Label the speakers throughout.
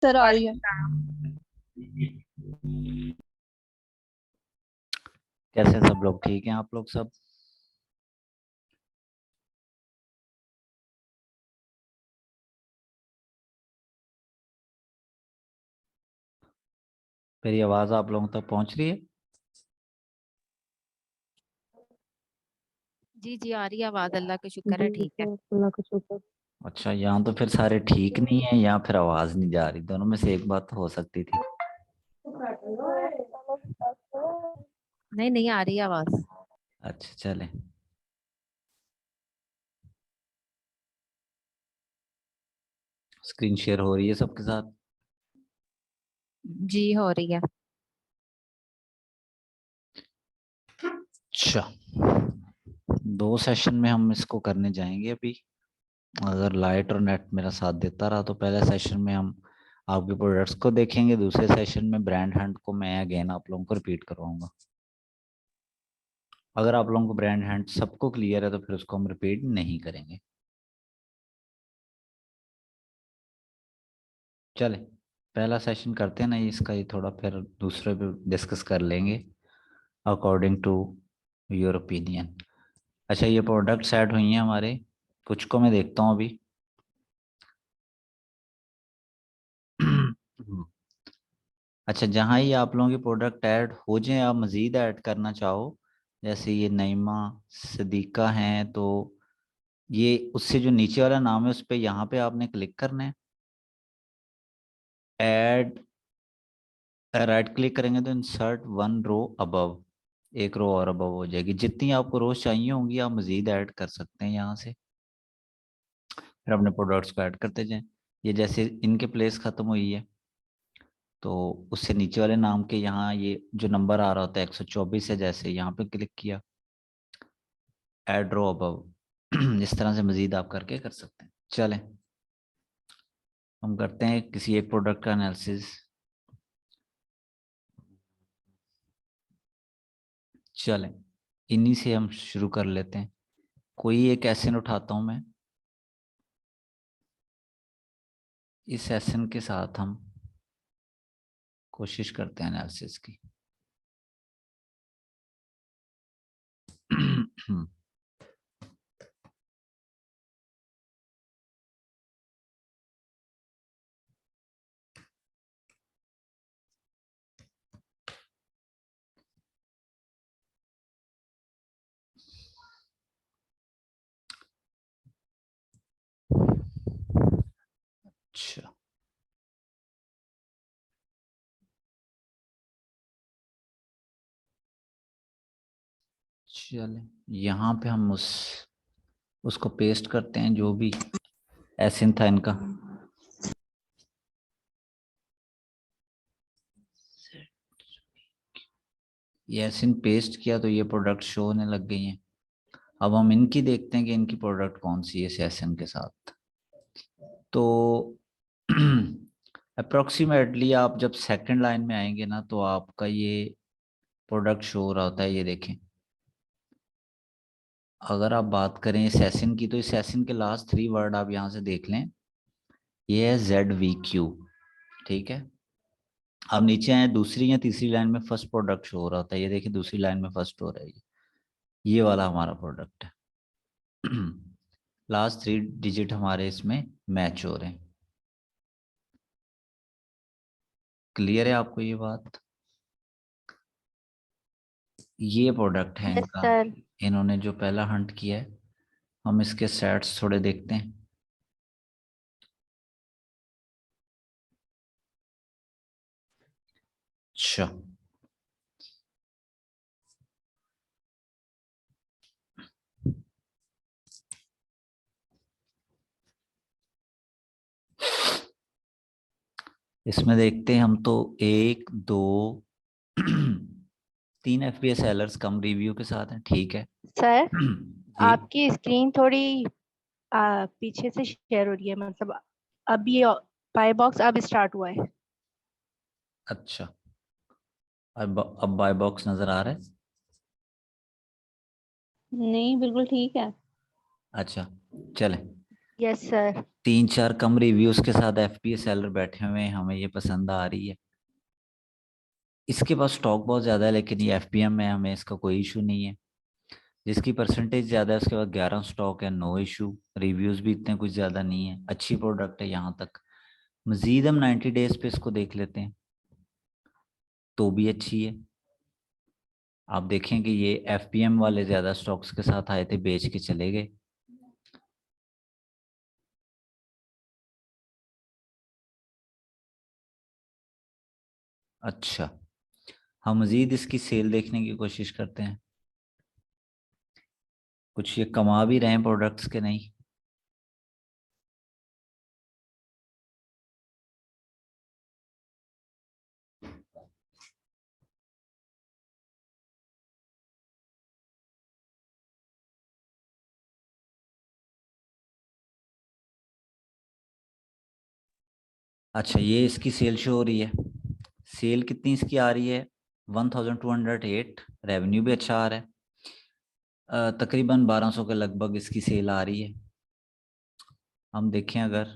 Speaker 1: Sir आ रही है।
Speaker 2: कैसे सब लोग ठीक हैं? आप लोग सब मेरी आवाज आप लोगों तक पहुंच रही है?
Speaker 3: जी जी आ रही है आवाज, अल्लाह का शुक्र है,
Speaker 1: जी
Speaker 3: ठीक है।
Speaker 1: सर, अल्लाह का शुक्र।
Speaker 2: अच्छा, यहाँ तो फिर सारे ठीक नहीं है या फिर आवाज नहीं जा रही, दोनों में से एक बात तो हो सकती थी।
Speaker 3: नहीं नहीं आ रही है आवाज।
Speaker 2: अच्छा चले, स्क्रीन शेयर हो रही है सबके साथ?
Speaker 3: जी हो रही है।
Speaker 2: अच्छा, दो सेशन में हम इसको करने जाएंगे अभी। अगर लाइट और नेट मेरा साथ देता रहा तो पहले सेशन में हम आपके प्रोडक्ट्स को देखेंगे, दूसरे सेशन में ब्रांड हंट को मैं अगेन आप लोगों को रिपीट करवाऊंगा। अगर आप लोगों को ब्रांड हंट सबको क्लियर है तो फिर उसको हम रिपीट नहीं करेंगे। चले, पहला सेशन करते हैं ना इसका, ये थोड़ा फिर दूसरे पे डिस्कस कर लेंगे अकॉर्डिंग टू योर ओपिनियन। अच्छा, ये प्रोडक्ट्स ऐड हुई हैं हमारे, कुछ को मैं देखता हूँ अभी। अच्छा, जहाँ ही आप लोगों के प्रोडक्ट ऐड हो जाए, आप मज़ीद ऐड करना चाहो, जैसे ये नईमा सदीका हैं, तो ये उससे जो नीचे वाला नाम है उस पर यहाँ पे आपने क्लिक करना है, ऐड, राइट क्लिक करेंगे तो इंसर्ट वन रो अबव, एक रो और अबव हो जाएगी। जितनी आपको रोज चाहिए होंगी आप मजीद ऐड कर सकते हैं यहाँ से, फिर अपने प्रोडक्ट्स को ऐड करते जाएं। ये जैसे इनके प्लेस खत्म हुई है तो उससे नीचे वाले नाम के यहाँ ये जो नंबर आ रहा होता है 124 है, जैसे यहाँ पे क्लिक किया, ऐड रो अबव। इस तरह से मजीद आप करके कर सकते हैं। चलें, हम करते हैं किसी एक प्रोडक्ट का एनालिसिस। चलें, इन्हीं से हम शुरू कर लेते हैं। कोई एक एसन उठाता हूं मैं, इस एसन के साथ हम कोशिश करते हैं एनालिसिस की। अच्छा, चले, यहाँ पे हम उसको पेस्ट करते हैं, जो भी एसिन था इनका। ये एसिन पेस्ट किया तो ये प्रोडक्ट शो होने लग गई हैं। अब हम इनकी देखते हैं कि इनकी प्रोडक्ट कौन सी है इस एसिन के साथ। तो अप्रोक्सीमेटली आप जब सेकंड लाइन में आएंगे ना तो आपका ये प्रोडक्ट शो हो रहा होता है, ये देखें। अगर आप बात करें इस एसिन की तो इस एसिन के लास्ट थ्री वर्ड आप यहाँ से देख लें, ये है ZVQ, ठीक है। अब नीचे आए, दूसरी या तीसरी लाइन में फर्स्ट प्रोडक्ट शो हो रहा होता है, ये देखिए दूसरी लाइन में फर्स्ट हो रहा है, ये वाला हमारा प्रोडक्ट है। लास्ट थ्री डिजिट हमारे इसमें मैच हो रहे हैं। क्लियर है आपको ये बात? ये प्रोडक्ट है
Speaker 1: यस
Speaker 2: इनका,
Speaker 1: सर।
Speaker 2: इन्होंने जो पहला हंट किया है। हम इसके सेट्स थोड़े देखते हैं। अच्छा, इसमें देखते हैं हम तो, एक दो तीन FPS सेलर्स कम रिव्यू के साथ हैं, ठीक है।
Speaker 1: सर,
Speaker 2: जी,
Speaker 1: आपकी स्क्रीन थोड़ी पीछे से शेयर हो रही है, मतलब अब ये पाई बॉक्स अब स्टार्ट हुआ है।
Speaker 2: अच्छा, अब बाय बॉक्स नजर आ रहा है?
Speaker 1: नहीं, बिल्कुल ठीक है।
Speaker 2: अच्छा, चलें,
Speaker 1: यस सर।
Speaker 2: 3-4 कम रिव्यूज के साथ एफपीए सेलर बैठे हुए हैं, हमें ये पसंद आ रही है। इसके पास स्टॉक बहुत ज़्यादा है, लेकिन ये एफपीएम में हमें इसका कोई इशू नहीं है। जिसकी परसेंटेज ज़्यादा है उसके बाद 11 स्टॉक है, नो इशू। रिव्यूज़ भी इतने कुछ ज़्यादा नहीं है, अच्छी प्रोडक्ट है यहाँ तक। मजीद हम 90 डेज पे इसको देख लेते हैं तो भी अच्छी है। आप देखें कि ये एफपीएम वाले ज़्यादा स्टॉक्स के साथ आए थे, बेच के चले गए। अच्छा, हम मजीद इसकी सेल देखने की कोशिश करते हैं, कुछ ये कमा भी रहे हैं प्रोडक्ट्स के नहीं। अच्छा, ये इसकी सेल शो हो रही है। सेल कितनी इसकी आ रही है? 1208। रेवेन्यू भी अच्छा आ रहा है। तकरीबन 1200 के लगभग इसकी सेल आ रही है। हम देखें अगर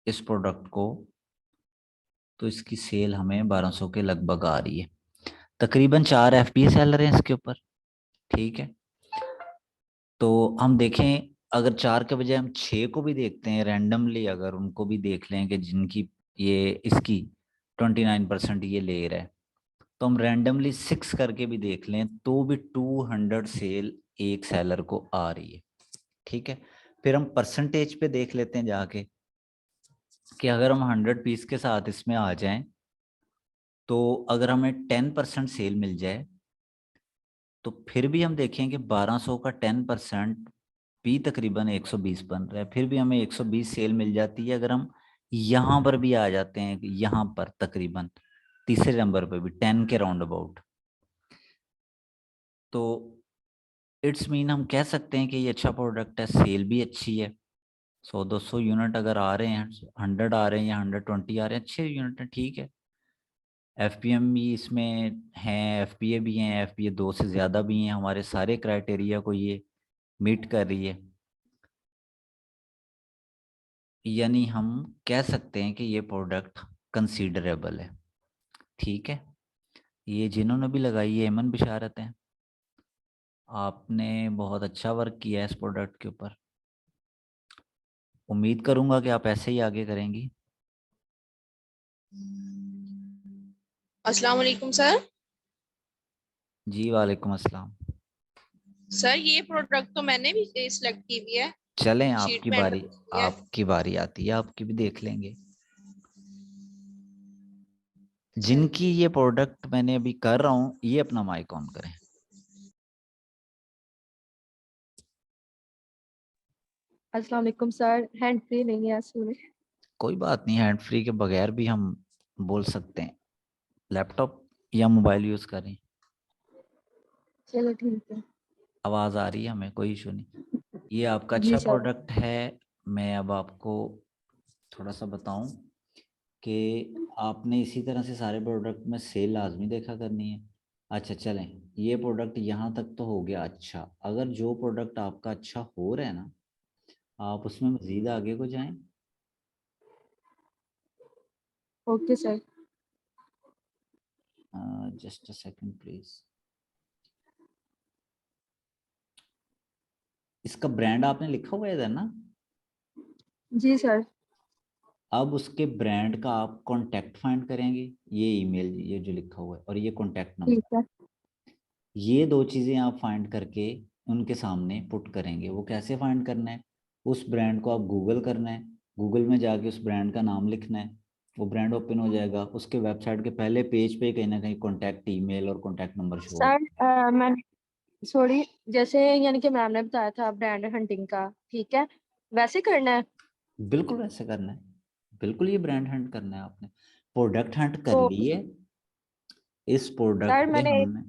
Speaker 2: इस प्रोडक्ट को, तो इसकी सेल हमें 1200 के लगभग आ रही है। तकरीबन 4 एफपीए सेलर हैं इसके ऊपर, ठीक है। तो हम देखें, अगर 4 के बजाय हम 6 को भी देखते हैं रैंडमली, अगर उनको भी देख लें कि जिनकी ये इसकी 29% ये ले रहा है, तो हम रैंडमली 6 करके भी देख लें तो भी 200 सेल एक सेलर को आ रही है, ठीक है। फिर हम परसेंटेज पे देख लेते हैं जाके कि अगर हम 100 पीस के साथ इसमें आ जाएं, तो अगर हमें 10% सेल मिल जाए, तो फिर भी हम देखें कि 1200 का 10% भी तकरीबन 120 बन रहा है। फिर भी हमें 120 सेल मिल जाती है। अगर हम यहाँ पर भी आ जाते हैं, यहाँ पर तकरीबन तीसरे नंबर पर भी 10 के राउंड अबाउट, तो इट्स मीन हम कह सकते हैं कि ये अच्छा प्रोडक्ट है, सेल भी अच्छी है। 100-200 यूनिट अगर आ रहे हैं, 100 आ रहे हैं या 120 आ रहे हैं, अच्छे यूनिट हैं, ठीक है। एफपीएम भी इसमें हैं, एफपीए भी हैं, एफपीए 2 से ज़्यादा भी हैं। हमारे सारे क्राइटेरिया को ये मीट कर रही है, यानी हम कह सकते हैं कि ये प्रोडक्ट कंसीडरेबल है, ठीक है। ये जिन्होंने भी लगाई है, एमन बिशारत है, आपने बहुत अच्छा वर्क किया है इस प्रोडक्ट के ऊपर। उम्मीद करूंगा कि आप ऐसे ही आगे करेंगी।
Speaker 4: अस्सलाम वालेकुम सर।
Speaker 2: जी वालेकुम अस्सलाम।
Speaker 4: सर ये प्रोडक्ट तो मैंने भी सिलेक्ट की हुई है,
Speaker 2: चलें,
Speaker 4: शीट
Speaker 2: आपकी
Speaker 4: में
Speaker 2: बारी,
Speaker 4: एंटर की है।
Speaker 2: आपकी बारी आती है, आपकी भी देख लेंगे।
Speaker 4: सर
Speaker 2: जिनकी ये प्रोडक्ट मैंने अभी कर रहा हूँ, ये अपना माइक ऑन करें।
Speaker 1: अस्सलाम वालेकुम सर, हैंड फ्री नहीं है इसमें।
Speaker 2: कोई बात नहीं, हैंड फ्री के बगैर भी हम बोल सकते हैं। लैपटॉप या मोबाइल यूज करें,
Speaker 1: चलो ठीक है।
Speaker 2: आवाज आ रही है हमें, कोई इशू नहीं। ये आपका
Speaker 1: जी
Speaker 2: अच्छा
Speaker 1: सर।
Speaker 2: प्रोडक्ट है। मैं अब आपको थोड़ा सा बताऊं कि आपने इसी तरह से सारे प्रोडक्ट में सेल लाजमी देखा करनी है। अच्छा चलें, ये प्रोडक्ट यहाँ तक तो हो गया। अच्छा, अगर जो प्रोडक्ट आपका अच्छा हो रहा है ना, आप उसमें मजीद आगे को जाएं।
Speaker 1: Okay sir.
Speaker 2: Just a second please. इसका ब्रांड आपने लिखा हुआ है इधर ना?
Speaker 1: जी सर।
Speaker 2: अब उसके ब्रांड का आप कांटेक्ट फाइंड करेंगे, ये ईमेल, ये जो लिखा हुआ है, और ये कांटेक्ट
Speaker 1: ठीक
Speaker 2: नंबर,
Speaker 1: है।
Speaker 2: ये 2 चीज़ें आप फाइंड करके उनके सामने पुट करेंगे। वो कैसे फाइंड करना है? उस ब्रांड को आप गूगल करना है, गूगल में जाके उस ब्रांड का नाम लिखना है, वो ब्रांड ओपन हो जाएगा। उसके वेबसाइट के पहले पेज पे कहीं ना कहीं कॉन्टैक्ट ईमेल और कॉन्टैक्ट नंबर शो
Speaker 1: सर
Speaker 2: होता है।
Speaker 1: मैं सॉरी, जैसे यानी कि मैम ने बताया था ब्रांड हंटिंग का, ठीक है, वैसे करना है।
Speaker 2: बिल्कुल वैसे करना है, बिल्कुल ये ब्रांड हंट करना है आपने। प्रोडक्ट हंट कर
Speaker 1: तो
Speaker 2: लिए, इस प्रोडक्ट
Speaker 1: सर
Speaker 2: पे
Speaker 1: मैंने,
Speaker 2: हमने।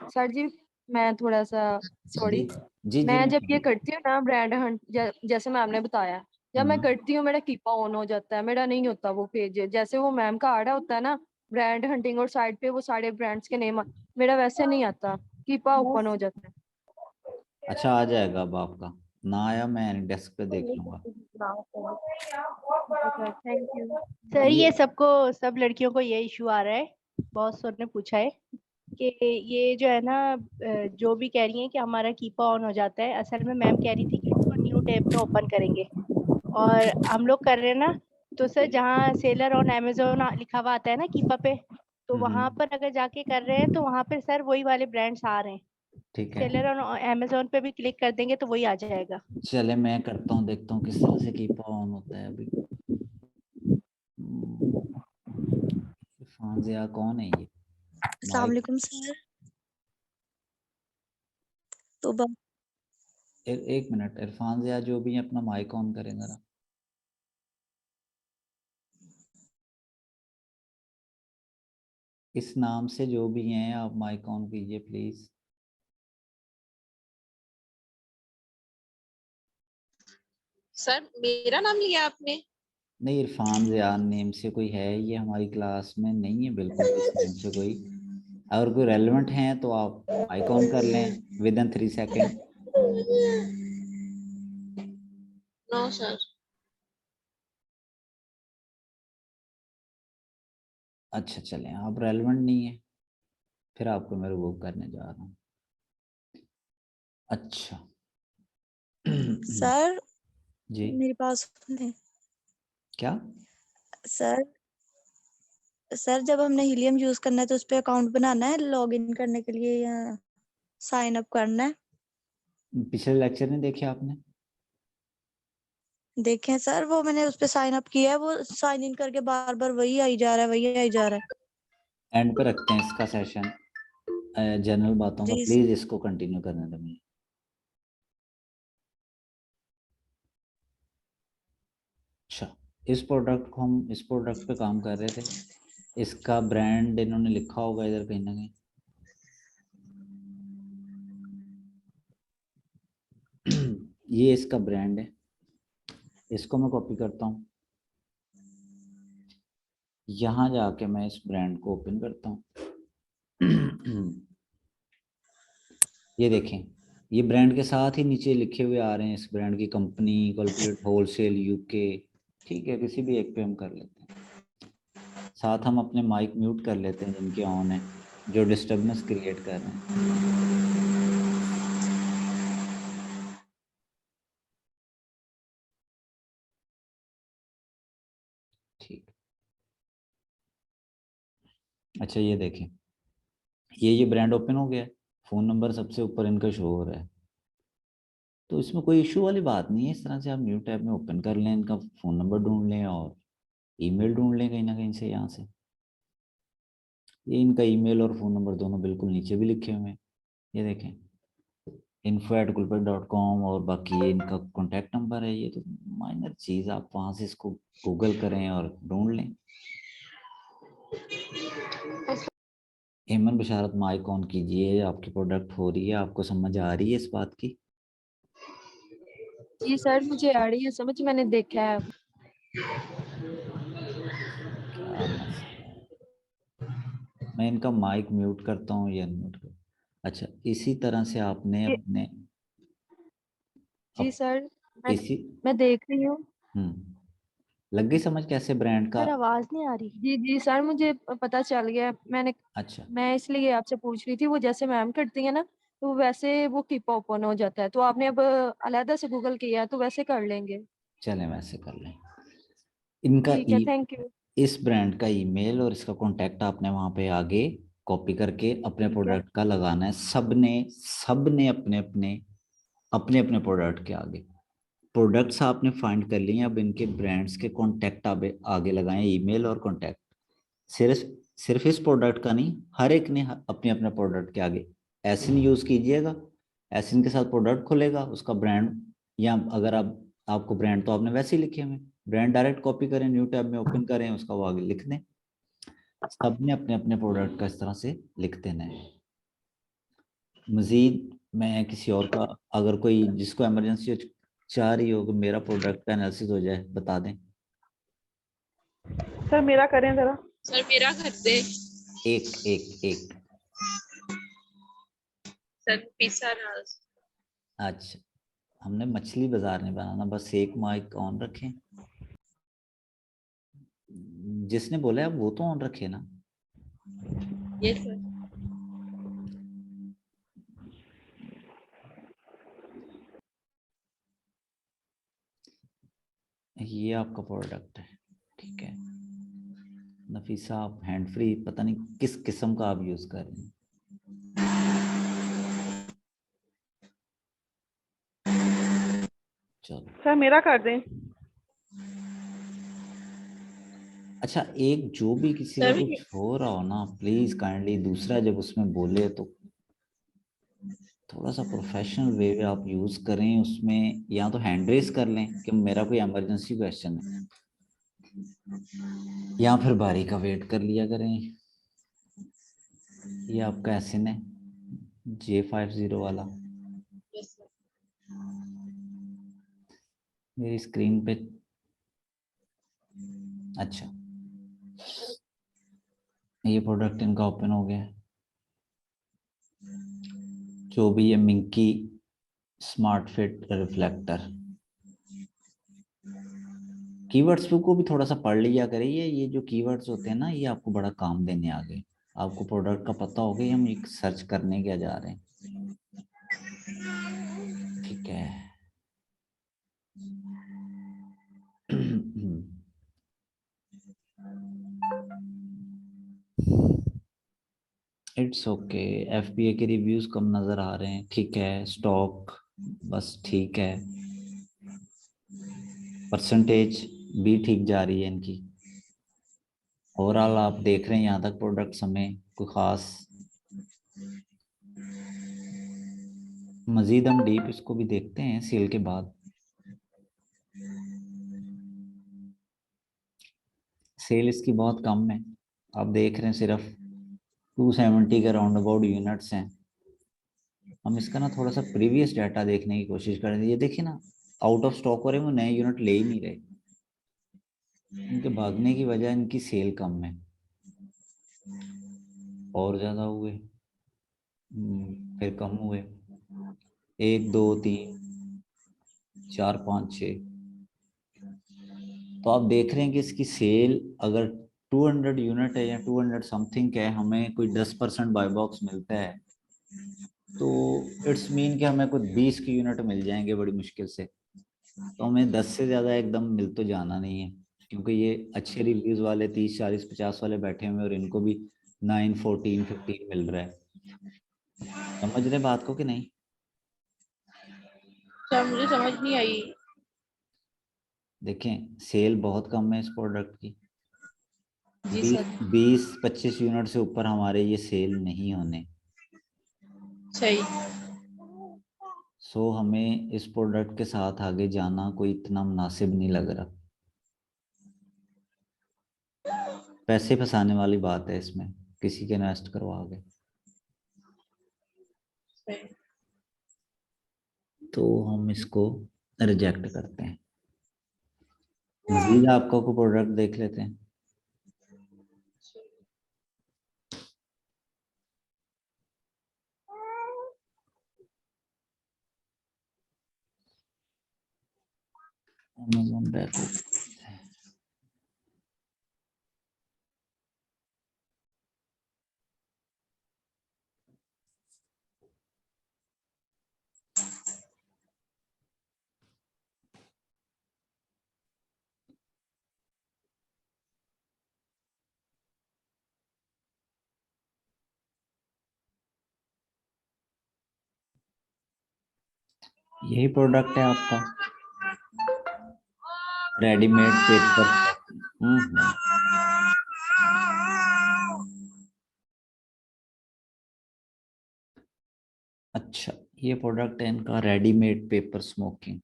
Speaker 1: सर जी मैं थोड़ा सा
Speaker 2: जी
Speaker 1: सॉरी,
Speaker 2: जी जी,
Speaker 1: मैं जब ये
Speaker 2: मैं
Speaker 1: करती हूँ ना ब्रांड हंट, जैसे मैम ने बताया, जब मैं करती हूँ मेरा कीपा ऑन हो जाता है, मेरा नहीं होता वो पेज। जैसे वो मैम का आड़ा होता है ना ब्रांड हंटिंग, और साइड पे वो सारे ब्रांड्स के नेम, मेरा वैसे नहीं आता, कीपा ओपन हो जाता है।
Speaker 2: अच्छा, आ जाएगा अब आपका। ना आया मैं डेस्क पे देख लूंगा।
Speaker 1: Thank you.
Speaker 5: सर ये
Speaker 2: ये
Speaker 5: सब लड़कियों को ये इशू आ रहा है, बहुत सर ने पूछा है कि ये जो है ना जो भी कह रही है कि हमारा कीपा ऑन हो जाता है, असल में मैम कह रही थी कि इसको न्यू टैब में ओपन करेंगे और हम लोग कर रहे हैं ना, तो सर जहाँ सेलर ऑन अमेजोन लिखा हुआ आता है ना कीपा पे, तो वहां पर अगर जाके कर रहे हैं तो वहां पर सर वही वाले ब्रांड्स आ रहे हैं।
Speaker 2: ठीक है,
Speaker 5: सेलर ऑन अमेजोन पे भी क्लिक कर देंगे तो वही आ जाएगा।
Speaker 2: चले मैं करता हूँ, देखता हूँ किस तरह से कीप ऑन होता है अभी। फांजिया कौन है ये?
Speaker 6: अस्सलाम
Speaker 2: माइक
Speaker 6: वालेकुम सर। तो
Speaker 2: एक मिनट, इरफान जिया जो भी है अपना माइक ऑन करें जरा। इस नाम से जो भी हैं आप माइक ऑन कीजिए प्लीज।
Speaker 4: सर मेरा नाम लिया आपने?
Speaker 2: नहीं, इरफान जियान नेम से कोई है ये हमारी क्लास में नहीं है बिल्कुल भी इस नेम से कोई। अगर कोई रेलेवेंट है तो आप माइक ऑन कर लें within 3 second.
Speaker 4: No sir.
Speaker 2: अच्छा चलें, आप रेलेवेंट नहीं है फिर आपको मैं रिमूव करने जा रहा हूँ। अच्छा
Speaker 6: सर
Speaker 2: जी
Speaker 6: मेरी बात सुन ले।
Speaker 2: क्या?
Speaker 6: सर सर जब हमने हीलियम यूज करना है तो उस पे अकाउंट बनाना है लॉगिन करने के लिए या साइन अप करना है?
Speaker 2: पिछले लेक्चर नहीं देखे आपने?
Speaker 6: देखें सर, वो मैंने उस पे साइन अप किया है, वो साइन इन करके बार बार वही आई जा रहा है, वही आई जा रहा है।
Speaker 2: एंड पे रखते हैं इसका सेशन जनरल बातों का,
Speaker 6: जी
Speaker 2: प्लीज इसको कंटिन्यू करने दें मुझे। अच्छा, इस प्रोडक्ट पे काम कर रहे थे। इसका ब्रांड इन्होंने लिखा होगा इधर कहीं ना कहीं। ये इसका ब्रांड है, इसको मैं कॉपी करता हूँ। यहाँ जाके मैं इस ब्रांड को ओपन करता हूँ। ये देखें, ये ब्रांड के साथ ही नीचे लिखे हुए आ रहे हैं इस ब्रांड की कंपनी कॉर्पोरेट होलसेल यूके। ठीक है, किसी भी एक पे हम कर लेते हैं। साथ हम अपने माइक म्यूट कर लेते हैं जिनके ऑन है, जो डिस्टर्बेंस क्रिएट कर रहे हैं। ठीक, अच्छा ये देखें, ये ब्रांड ओपन हो गया, फ़ोन नंबर सबसे ऊपर इनका शो हो रहा है। तो इसमें कोई इशू वाली बात नहीं है। इस तरह से आप न्यू टैब में ओपन कर लें, इनका फ़ोन नंबर ढूंढ लें और ईमेल ढूंढ लें कहीं ना कहीं से यहाँ से। ये इनका ईमेल और फ़ोन नंबर दोनों बिल्कुल नीचे भी लिखे हुए हैं, ये देखें info@gulpet.com, और बाकी ये इनका कॉन्टैक्ट नंबर है। ये तो माइनर चीज़, आप वहाँ से इसको गूगल करें और ढूंढ लें। हेमन बशारत माइक ऑन कीजिए, आपकी प्रोडक्ट हो रही है, आपको समझ आ रही है इस बात की?
Speaker 1: जी सर मुझे आ रही है समझ, मैंने देखा है।
Speaker 2: क्या मसला है, मैं इनका माइक म्यूट करता हूँ या म्यूट कर। अच्छा, इसी तरह से आपने
Speaker 1: ये-
Speaker 2: अपने
Speaker 1: जी सर मैं
Speaker 2: इसी
Speaker 1: मैं देख रही हूँ।
Speaker 2: लग गई समझ कैसे ब्रांड का?
Speaker 5: सर आवाज नहीं आ रही।
Speaker 1: जी जी सर मुझे पता चल गया।
Speaker 2: अच्छा
Speaker 1: मैं इसलिए आपसे पूछ रही थी, वो जैसे मैम करती है ना तो वैसे वो कीप ओपन हो जाता है, तो आपने अब अलहदा से गूगल किया है तो वैसे कर लेंगे।
Speaker 2: चलें वैसे कर लें। इनका
Speaker 1: ठीक है, थैंक यू।
Speaker 2: इस ब्रांड का ईमेल और इसका कॉन्टैक्ट आपने वहाँ पे आगे कॉपी करके अपने
Speaker 1: ठीक है
Speaker 2: प्रोडक्ट का लगाना है। सबने अपने अपने अपने अपने प्रोडक्ट के आगे। प्रोडक्ट्स आपने फाइंड कर लिए, अब इनके ब्रांड्स के कॉन्टैक्ट आगे लगाएं, ईमेल और कॉन्टैक्ट। सिर्फ सिर्फ इस प्रोडक्ट का नहीं, हर एक ने अपने अपने प्रोडक्ट के आगे एसिन यूज कीजिएगा। एसिन के साथ प्रोडक्ट खुलेगा, उसका ब्रांड, या अगर आपको ब्रांड तो आपने वैसे ही लिखे हुए, ब्रांड डायरेक्ट कॉपी करें, न्यू टैब में ओपन करें, उसका वो आगे लिख दें। सबने अपने अपने प्रोडक्ट का इस तरह से लिख देना है। मजीद मैं किसी और का, अगर कोई जिसको इमरजेंसी चाह रही हो कि मेरा प्रोडक्ट का एनालिसिस हो जाए, बता दें।
Speaker 7: सर मेरा करें जरा।
Speaker 4: सर मेरा कर दे।
Speaker 2: एक एक एक
Speaker 4: सर पिज्जा राज।
Speaker 2: अच्छा हमने मछली बाजार नहीं बनाना, बस एक माइक ऑन रखें। जिसने बोला है वो तो ऑन रखे ना।
Speaker 4: Yes sir.
Speaker 2: ये आपका प्रोडक्ट है, ठीक है। नफीसा आप हैंड फ्री पता नहीं किस किस्म का आप यूज कर रहे हैं। चलो
Speaker 7: सर मेरा कर दें।
Speaker 2: अच्छा, एक जो भी किसी का
Speaker 4: सर
Speaker 2: कुछ हो रहा हो ना, प्लीज काइंडली दूसरा जब उसमें बोले तो थोड़ा सा प्रोफेशनल वे में आप यूज करें। उसमें या तो हैंड रेस कर लें कि मेरा कोई इमरजेंसी क्वेश्चन है, या फिर बारी का वेट कर लिया करें। ये आपका एसएन है J50 वाला।
Speaker 4: Yes sir.
Speaker 2: मेरी स्क्रीन पे अच्छा ये प्रोडक्ट इनका ओपन हो गया। जो भी ये Minki smart fit reflector, keywords को भी थोड़ा सा पढ़ लिया करिए। ये जो कीवर्ड्स होते हैं ना, ये आपको बड़ा काम देने आगे। आपको प्रोडक्ट का पता होगा कि हम एक सर्च करने क्या जा रहे हैं, ठीक है। It's okay. एफबीए के रिव्यूज कम नजर आ रहे हैं, ठीक है। स्टॉक बस ठीक है। परसेंटेज भी ठीक जा रही है इनकी। ओवरऑल आप देख रहे हैं यहाँ तक प्रोडक्ट्स हमें कोई खास। मजीद हम डीप इसको भी देखते हैं सेल के बाद। सेल इसकी बहुत कम है, आप देख रहे हैं सिर्फ 270 के राउंड अबाउट यूनिट्स हैं। हम इसका ना थोड़ा सा प्रीवियस डाटा देखने की कोशिश करें। ये देखिए ना, आउट ऑफ स्टॉक हो रहे हैं, वो नए यूनिट ले ही नहीं रहे। इनके भागने की वजह इनकी सेल कम है। और ज्यादा हुए, फिर कम हुए, 1 2 3 4 5 6। तो आप देख रहे हैं कि इसकी सेल अगर 200 यूनिट है या 200 समथिंग है, हमें कोई 10% बाय बॉक्स मिलता है, तो इट्स मीन कि हमें कुछ 20 की यूनिट मिल जाएंगे बड़ी मुश्किल से। तो हमें 10 से ज़्यादा एकदम मिल तो जाना नहीं है, क्योंकि ये अच्छे रिव्यूज़ वाले 30 40 50 वाले बैठे हुए हैं और इनको भी 9 14 15 मिल रहा है। समझ रहे बात को कि नहीं?
Speaker 4: सर मुझे समझ नहीं आई।
Speaker 2: देखें, सेल बहुत कम है इस प्रोडक्ट की।
Speaker 4: जी
Speaker 2: 20
Speaker 4: सर।
Speaker 2: 20-25 यूनिट से ऊपर हमारे ये सेल नहीं होने।
Speaker 4: सही।
Speaker 2: सो हमें इस प्रोडक्ट के साथ आगे जाना कोई इतना मुनासिब नहीं लग रहा। पैसे फंसाने वाली बात है इसमें, किसी के इन्वेस्ट करवा के।
Speaker 4: सही।
Speaker 2: तो हम इसको रिजेक्ट करते हैं। मजीद आपका को प्रोडक्ट देख लेते हैं। Amazon बैक यही प्रोडक्ट है आपका, रेडीमेड पेपर। अच्छा, ये प्रोडक्ट है इनका, रेडीमेड पेपर स्मोकिंग।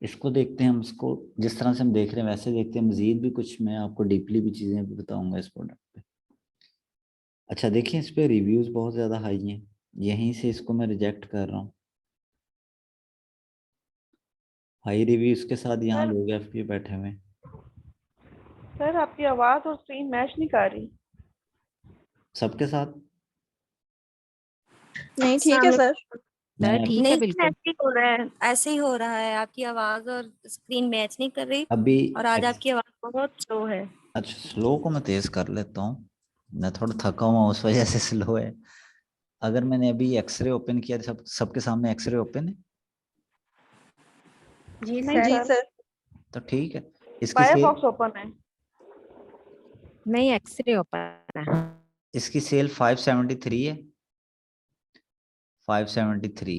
Speaker 2: इसको देखते हैं हम। इसको जिस तरह से हम देख रहे हैं वैसे देखते हैं। मजीद भी कुछ मैं आपको डीपली भी चीज़ें भी बताऊंगा इस प्रोडक्ट पे। अच्छा देखिए, इस पे रिव्यूज बहुत ज़्यादा हाई हैं, यहीं से इसको मैं रिजेक्ट कर रहा हूँ। हाई रिव्यूज के साथ यहाँ लोग एफपी बैठे हुए हैं।
Speaker 7: सर आपकी आवाज और स्क्रीन मैच नहीं कर रही।
Speaker 2: सबके साथ
Speaker 6: नहीं ठीक है सर।
Speaker 3: सर
Speaker 2: मैं
Speaker 3: ठीक है
Speaker 6: नहीं
Speaker 3: बिल्कुल।
Speaker 6: ऐसे ही हो रहा है, ऐसे ही हो रहा है, आपकी आवाज और स्क्रीन मैच नहीं कर रही।
Speaker 2: अभी
Speaker 6: और आज आपकी आवाज बहुत स्लो है।
Speaker 2: अच्छा, स्लो को मैं तेज कर लेता हूँ, मैं थोड़ा थका हुआ हूँ उस वजह से स्लो है। अगर मैंने अभी एक्सरे ओपन किया, सबके सामने एक्सरे ओपन है,
Speaker 5: जी
Speaker 7: नहीं
Speaker 5: सर।
Speaker 7: जी सर,
Speaker 2: तो ठीक है। इसकी सेल
Speaker 7: फायरफॉक्स ओपन है।
Speaker 3: नहीं एक्सरे ओपन है।
Speaker 2: इसकी सेल 573 है, 573।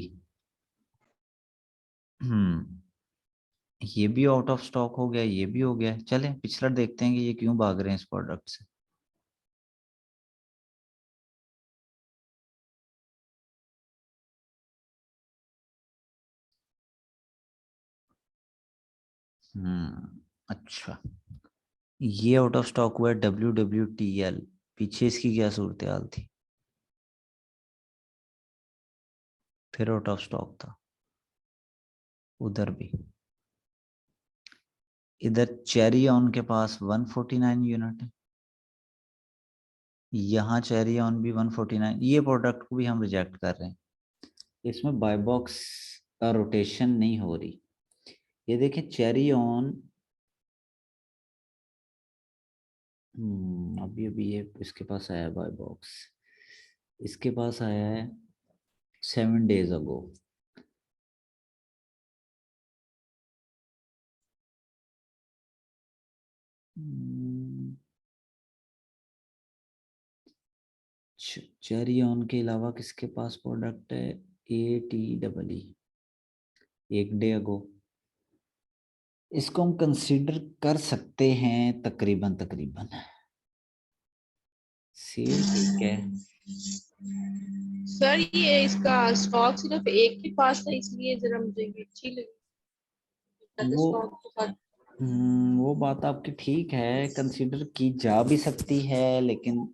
Speaker 2: ये भी आउट ऑफ स्टॉक हो गया, ये भी हो गया। चलें पिछला देखते हैं कि ये क्यों भाग रहे हैं इस प्रोडक्ट से। अच्छा, ये आउट ऑफ स्टॉक हुआ है WWTL। पीछे इसकी क्या सूरत हाल थी, फिर आउट ऑफ स्टॉक था उधर भी। इधर चेरी ऑन के पास 149 यूनिट है, यहाँ चेरी ऑन भी 149। ये प्रोडक्ट को भी हम रिजेक्ट कर रहे हैं, इसमें बाय बॉक्स का रोटेशन नहीं हो रही। ये देखें चेरी ऑन, अभी अभी ये इसके पास आया बाय बॉक्स, इसके पास आया है 7 days अगो। चेरी ऑन के अलावा किसके पास प्रोडक्ट है, ATEE, 1 day अगो। इसको हम कंसीडर कर सकते हैं तकरीबन तकरीबन। सेल ठीक है,
Speaker 4: सर ये इसका स्टॉक सिर्फ एक के पास है, इसलिए जरा मुझे ये अच्छी लगी।
Speaker 2: वो
Speaker 4: स्टॉक के साथ
Speaker 2: वो बात आपकी ठीक है, कंसीडर की जा भी सकती है, लेकिन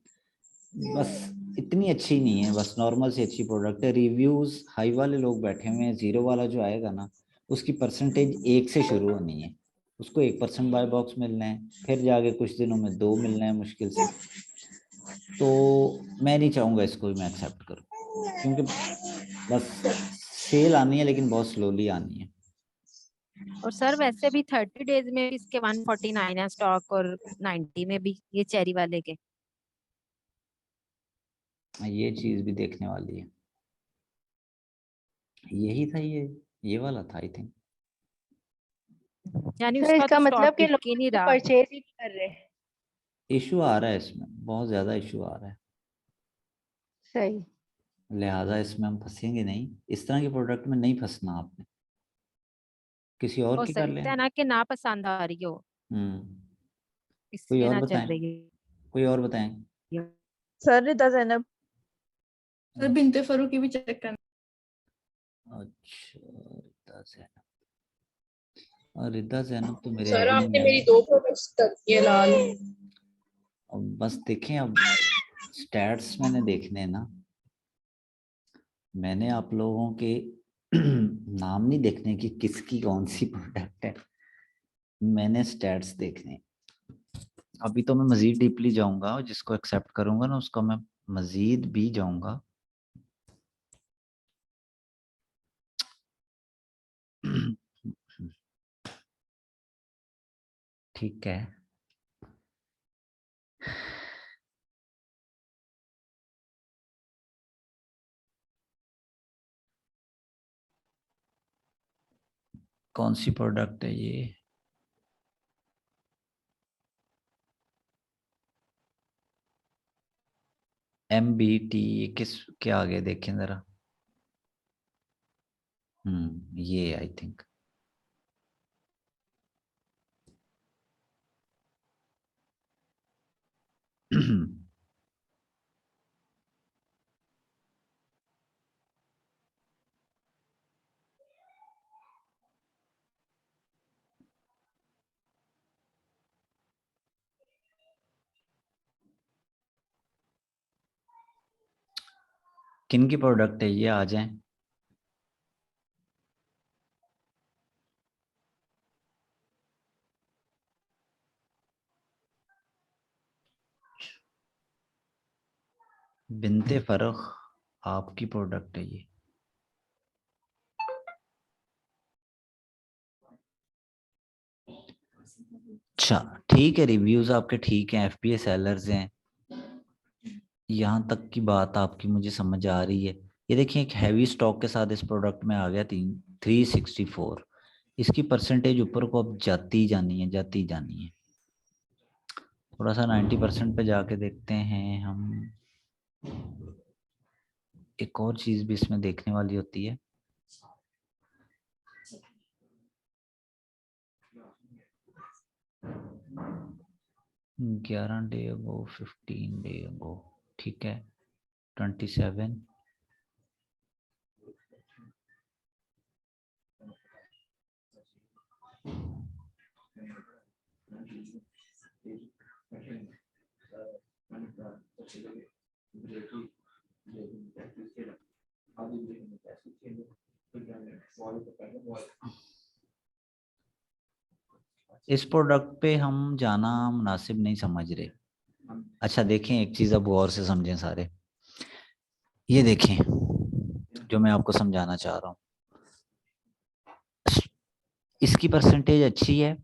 Speaker 2: बस इतनी अच्छी नहीं है, बस नॉर्मल से अच्छी प्रोडक्ट है। रिव्यूज हाई वाले लोग बैठे हुए हैं, जीरो वाला जो आएगा ना उसकी परसेंटेज 1 से शुरू होनी है, उसको 1% बाय बॉक्स मिलना है, फिर जाके कुछ दिनों में 2 मिलना है मुश्किल से। तो मैं नहीं चाहूंगा इसको भी मैं एक्सेप्ट करूं, क्योंकि बस सेल आनी है लेकिन बहुत स्लोली आनी है।
Speaker 3: और सर वैसे भी 30 डेज में भी इसके 149 है स्टॉक, और 90 में भी ये चेरी वाले के।
Speaker 2: ये चीज भी देखने वाली है। यही था, ये वाला था आई थिंक।
Speaker 3: यानी
Speaker 5: सर
Speaker 3: उसका
Speaker 5: इसका
Speaker 3: तो स्टॉक
Speaker 5: मतलब कि
Speaker 3: टिक ही
Speaker 5: लोग
Speaker 3: नहीं
Speaker 5: तो
Speaker 3: रहा।
Speaker 5: परचेज ही नहीं कर रहे।
Speaker 2: इशू आ रहा है इसमें, बहुत ज्यादा इशू आ रहा है,
Speaker 5: सही।
Speaker 2: लिहाजा इसमें हम फंसेंगे नहीं। इस तरह के प्रोडक्ट में नहीं फंसना आपने, किसी और
Speaker 3: हो
Speaker 2: की कर
Speaker 3: सकता है
Speaker 2: लें।
Speaker 3: ना कि ना पसंद आ रही हो,
Speaker 2: हम्म कोई
Speaker 3: इसलिए
Speaker 2: और
Speaker 3: ना चल
Speaker 2: बताएं,
Speaker 3: रही
Speaker 2: कोई और बताएं।
Speaker 3: है।
Speaker 7: सर रिदा जैनब।
Speaker 8: सर बिनते फरूकी भी चेक करना।
Speaker 2: अच्छा, रिदा जैनब, और रिदा जैनब तो मेरे
Speaker 4: सर
Speaker 2: एडमिन
Speaker 4: आपने
Speaker 2: है।
Speaker 4: मेरी 2 प्रोडक्ट्स कर दिए लाल।
Speaker 2: अब बस देखें, अब स्टैट्स मैंने देखने हैं ना, मैंने आप लोगों के नाम नहीं देखने कि किसकी कौन सी प्रोडक्ट है, मैंने स्टैट्स देखने। अभी तो मैं मजीद डीपली जाऊंगा, जिसको एक्सेप्ट करूंगा ना उसका मैं मजीद भी जाऊंगा। ठीक है, कौन सी प्रोडक्ट है ये, MBT, किस के आगे देखें जरा। ये आई थिंक किन की प्रोडक्ट है ये, आ जाएं। बिनते फरख आपकी प्रोडक्ट है ये। अच्छा ठीक है, रिव्यूज आपके ठीक हैं, एफपीए सेलर्स हैं, यहाँ तक की बात आपकी मुझे समझ आ रही है। ये देखिए एक हैवी स्टॉक के साथ इस प्रोडक्ट में आ गया 364, इसकी परसेंटेज ऊपर को अब जाती ही जानी है, जाती ही जानी है। थोड़ा सा 90% पे जाके देखते हैं हम। एक और चीज भी इसमें देखने वाली होती है, ग्यारह डे अगो, 15 डे अगो, ठीक है, 27, इस प्रोडक्ट पे हम जाना मुनासिब नहीं समझ रहे। अच्छा देखें एक चीज अब गौर से समझें सारे, ये देखें जो मैं आपको समझाना चाह रहा हूँ, इसकी परसेंटेज अच्छी है।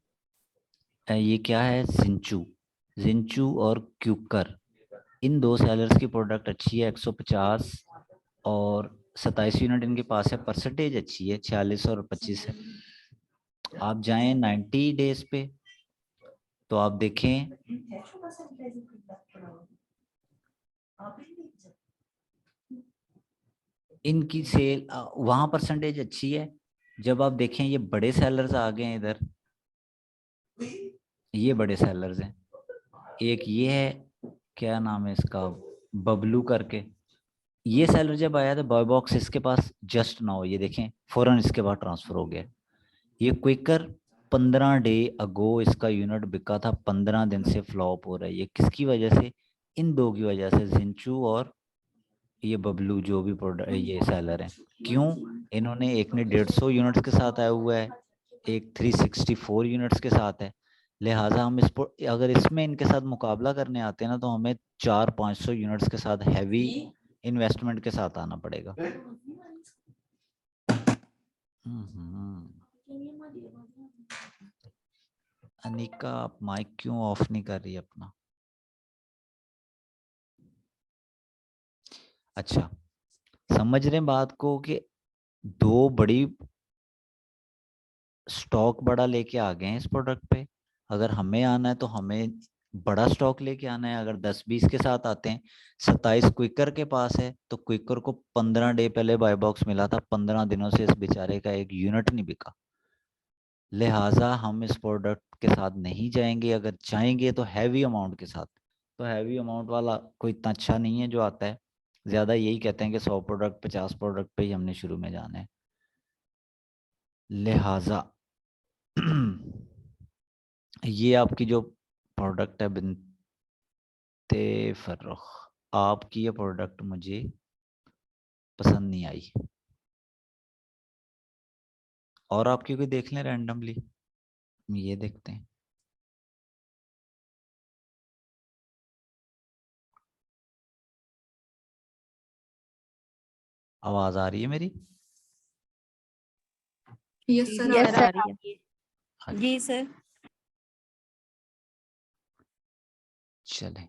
Speaker 2: ये क्या है, जिंचू, जिंचू और क्यूकर, इन दो सेलर्स की प्रोडक्ट अच्छी है, 150 और 27 यूनिट इनके पास है, परसेंटेज अच्छी है, 46 और 25 है। आप जाएं 90 डेज पे तो आप देखें इनकी सेल वहां परसेंटेज अच्छी है। जब आप देखें ये बड़े सेलर्स आ गए हैं इधर, ये बड़े सेलर्स हैं, एक ये है, क्या नाम है इसका, बबलू करके, ये सेलर जब आया था बॉय बॉक्स इसके पास जस्ट नाउ, ये देखें फौरन इसके बाद ट्रांसफर हो गया। ये क्विकर 15 डे अगो इसका यूनिट बिका था, 15 दिन से फ्लॉप हो रहा है। ये किसकी वजह से, इन दो की वजह से, जिंचू और ये बबलू जो भी प्रोडक्ट ये सेलर है। क्यों, इन्होंने एक ने 150 यूनिट्स के साथ आया हुआ है, एक 364 यूनिट्स के साथ है, लिहाजा हम इस अगर इसमें इनके साथ मुकाबला करने आते हैं ना तो हमें 400-500 यूनिट्स के साथ हैवी इन्वेस्टमेंट के साथ आना पड़ेगा। अनिका आप माइक क्यों ऑफ नहीं कर रही अपना? अच्छा समझ रहे हैं बात को कि दो बड़ी स्टॉक बड़ा लेके आ गए हैं इस प्रोडक्ट पे। अगर हमें आना है तो हमें बड़ा स्टॉक लेके आना है। अगर 10-20 के साथ आते हैं, 27 क्विकर के पास है तो क्विकर को 15 डे पहले बाय बॉक्स मिला था, 15 दिनों से इस बेचारे का एक यूनिट नहीं बिका, लिहाजा हम इस प्रोडक्ट के साथ नहीं जाएंगे। अगर जाएंगे तो हैवी अमाउंट के साथ, तो हैवी अमाउंट वाला कोई इतना अच्छा नहीं है जो आता है, ज़्यादा यही कहते हैं कि 100 प्रोडक्ट 50 प्रोडक्ट पे ही हमने शुरू में जाना है। लिहाजा ये आपकी जो प्रोडक्ट है बिनते फर्रुख, आपकी ये प्रोडक्ट मुझे पसंद नहीं आई। और आपकी कोई देख लें रैंडमली, ये देखते हैं। आवाज आ रही है मेरी?
Speaker 8: Yes sir
Speaker 5: yes
Speaker 3: sir
Speaker 5: sir
Speaker 3: आ रही है।
Speaker 2: हाँ जी,
Speaker 6: जी सर।
Speaker 2: चलें।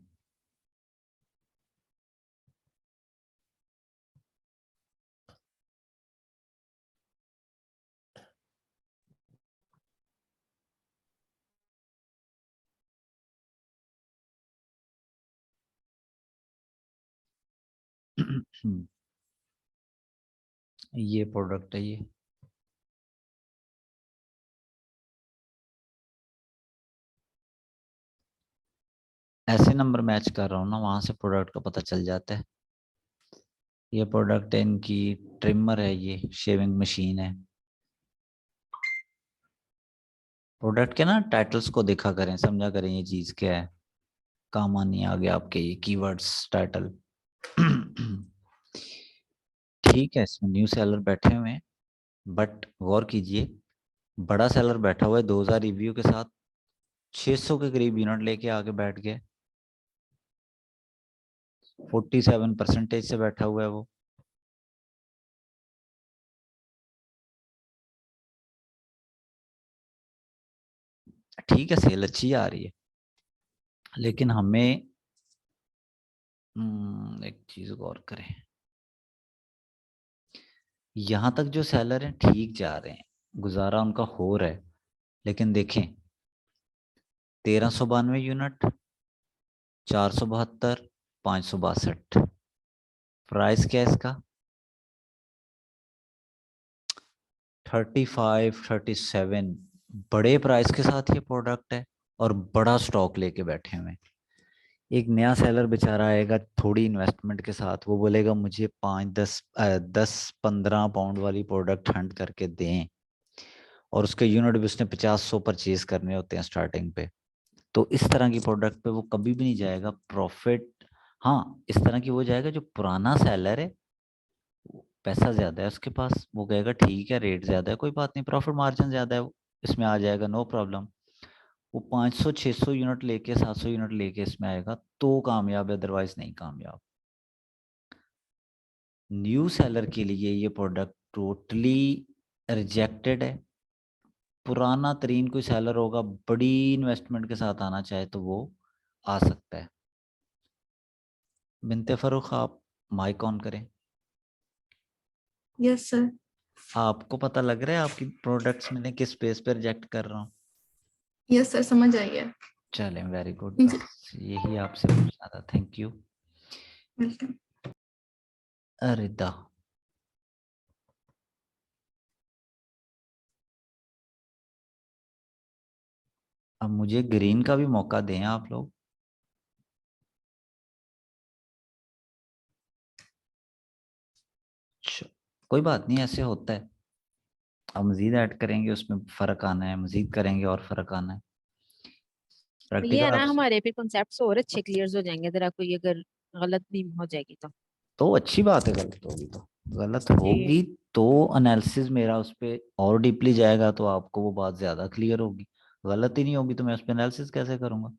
Speaker 2: ये प्रोडक्ट है, ये ऐसे नंबर मैच कर रहा हूँ ना, वहां से प्रोडक्ट का पता चल जाता है। ये प्रोडक्ट है इनकी, ट्रिमर है, ये शेविंग मशीन है। प्रोडक्ट के ना टाइटल्स को देखा करें, समझा करें ये चीज क्या है, काम आनी आगे आपके ये कीवर्ड्स टाइटल। ठीक है, इसमें न्यू सेलर बैठे हुए हैं, बट गौर कीजिए बड़ा सेलर बैठा हुआ है 2000 रिव्यू के साथ, 600 के करीब यूनिट लेके आके बैठ गए, 47% से बैठा हुआ है वो। ठीक है, सेल अच्छी आ रही है, लेकिन हमें एक चीज गौर करें, यहां तक जो सेलर हैं ठीक जा रहे हैं, गुजारा उनका हो रहा है, लेकिन देखें 1392 यूनिट, 472, 562, प्राइस क्या है इसका 35, 37, बड़े प्राइस के साथ ये प्रोडक्ट है और बड़ा स्टॉक लेके बैठे हुए हैं। एक नया सेलर बेचारा आएगा थोड़ी इन्वेस्टमेंट के साथ, वो बोलेगा मुझे 5-10-15 पाउंड वाली प्रोडक्ट हंट करके दें, और उसके यूनिट भी उसने 50-100 परचेज करने होते हैं स्टार्टिंग पे, तो इस तरह की प्रोडक्ट पे वो कभी भी नहीं जाएगा प्रॉफिट। हाँ, इस तरह की वो जाएगा जो पुराना सेलर है, पैसा ज्यादा है उसके पास, वो कहेगा ठीक है रेट ज्यादा है, कोई बात नहीं, प्रॉफिट मार्जिन ज्यादा है, इसमें आ जाएगा, नो प्रॉब्लम। वो 500-600 यूनिट लेके 700 यूनिट लेके इसमें आएगा तो कामयाब है, अदरवाइज नहीं कामयाब। न्यू सेलर के लिए ये प्रोडक्ट टोटली रिजेक्टेड है। पुराना तरीन कोई सेलर होगा, बड़ी इन्वेस्टमेंट के साथ आना चाहे तो वो आ सकता है। बिनते फरूख, आप माइक ऑन करें।
Speaker 8: Yes sir.
Speaker 2: आपको पता लग रहा है आपकी प्रोडक्ट्स मैंने किस बेस पे रिजेक्ट कर रहा हूँ?
Speaker 8: यस सर, समझ आ गया।
Speaker 2: चलें, वेरी गुड,
Speaker 8: जी।
Speaker 2: बस यही आपसे पूछना था, थैंक यू।
Speaker 8: वेलकम।
Speaker 2: रिदा, अब मुझे ग्रीन का भी मौका दें आप लोग। कोई बात नहीं, ऐसे होता है, अब मजीद ऐड करेंगे उसमें फर्क आना है, मजीद करेंगे और फर्क आना है।
Speaker 3: ये है
Speaker 2: प्रैक्टिकल
Speaker 3: ना,
Speaker 2: आप
Speaker 3: हमारे भी कॉन्सेप्ट्स और अच्छे क्लियर हो जाएंगे, जरा कोई अगर गलत भी हो जाएगी
Speaker 2: तो अच्छी बात है, गलत होगी तो गलत
Speaker 3: जी।
Speaker 2: होगी तो एनालिसिस मेरा उस पर और डीपली जाएगा, तो आपको वो बात ज्यादा क्लियर होगी। गलत ही नहीं होगी तो मैं उस पर एनालिसिस कैसे करूंगा?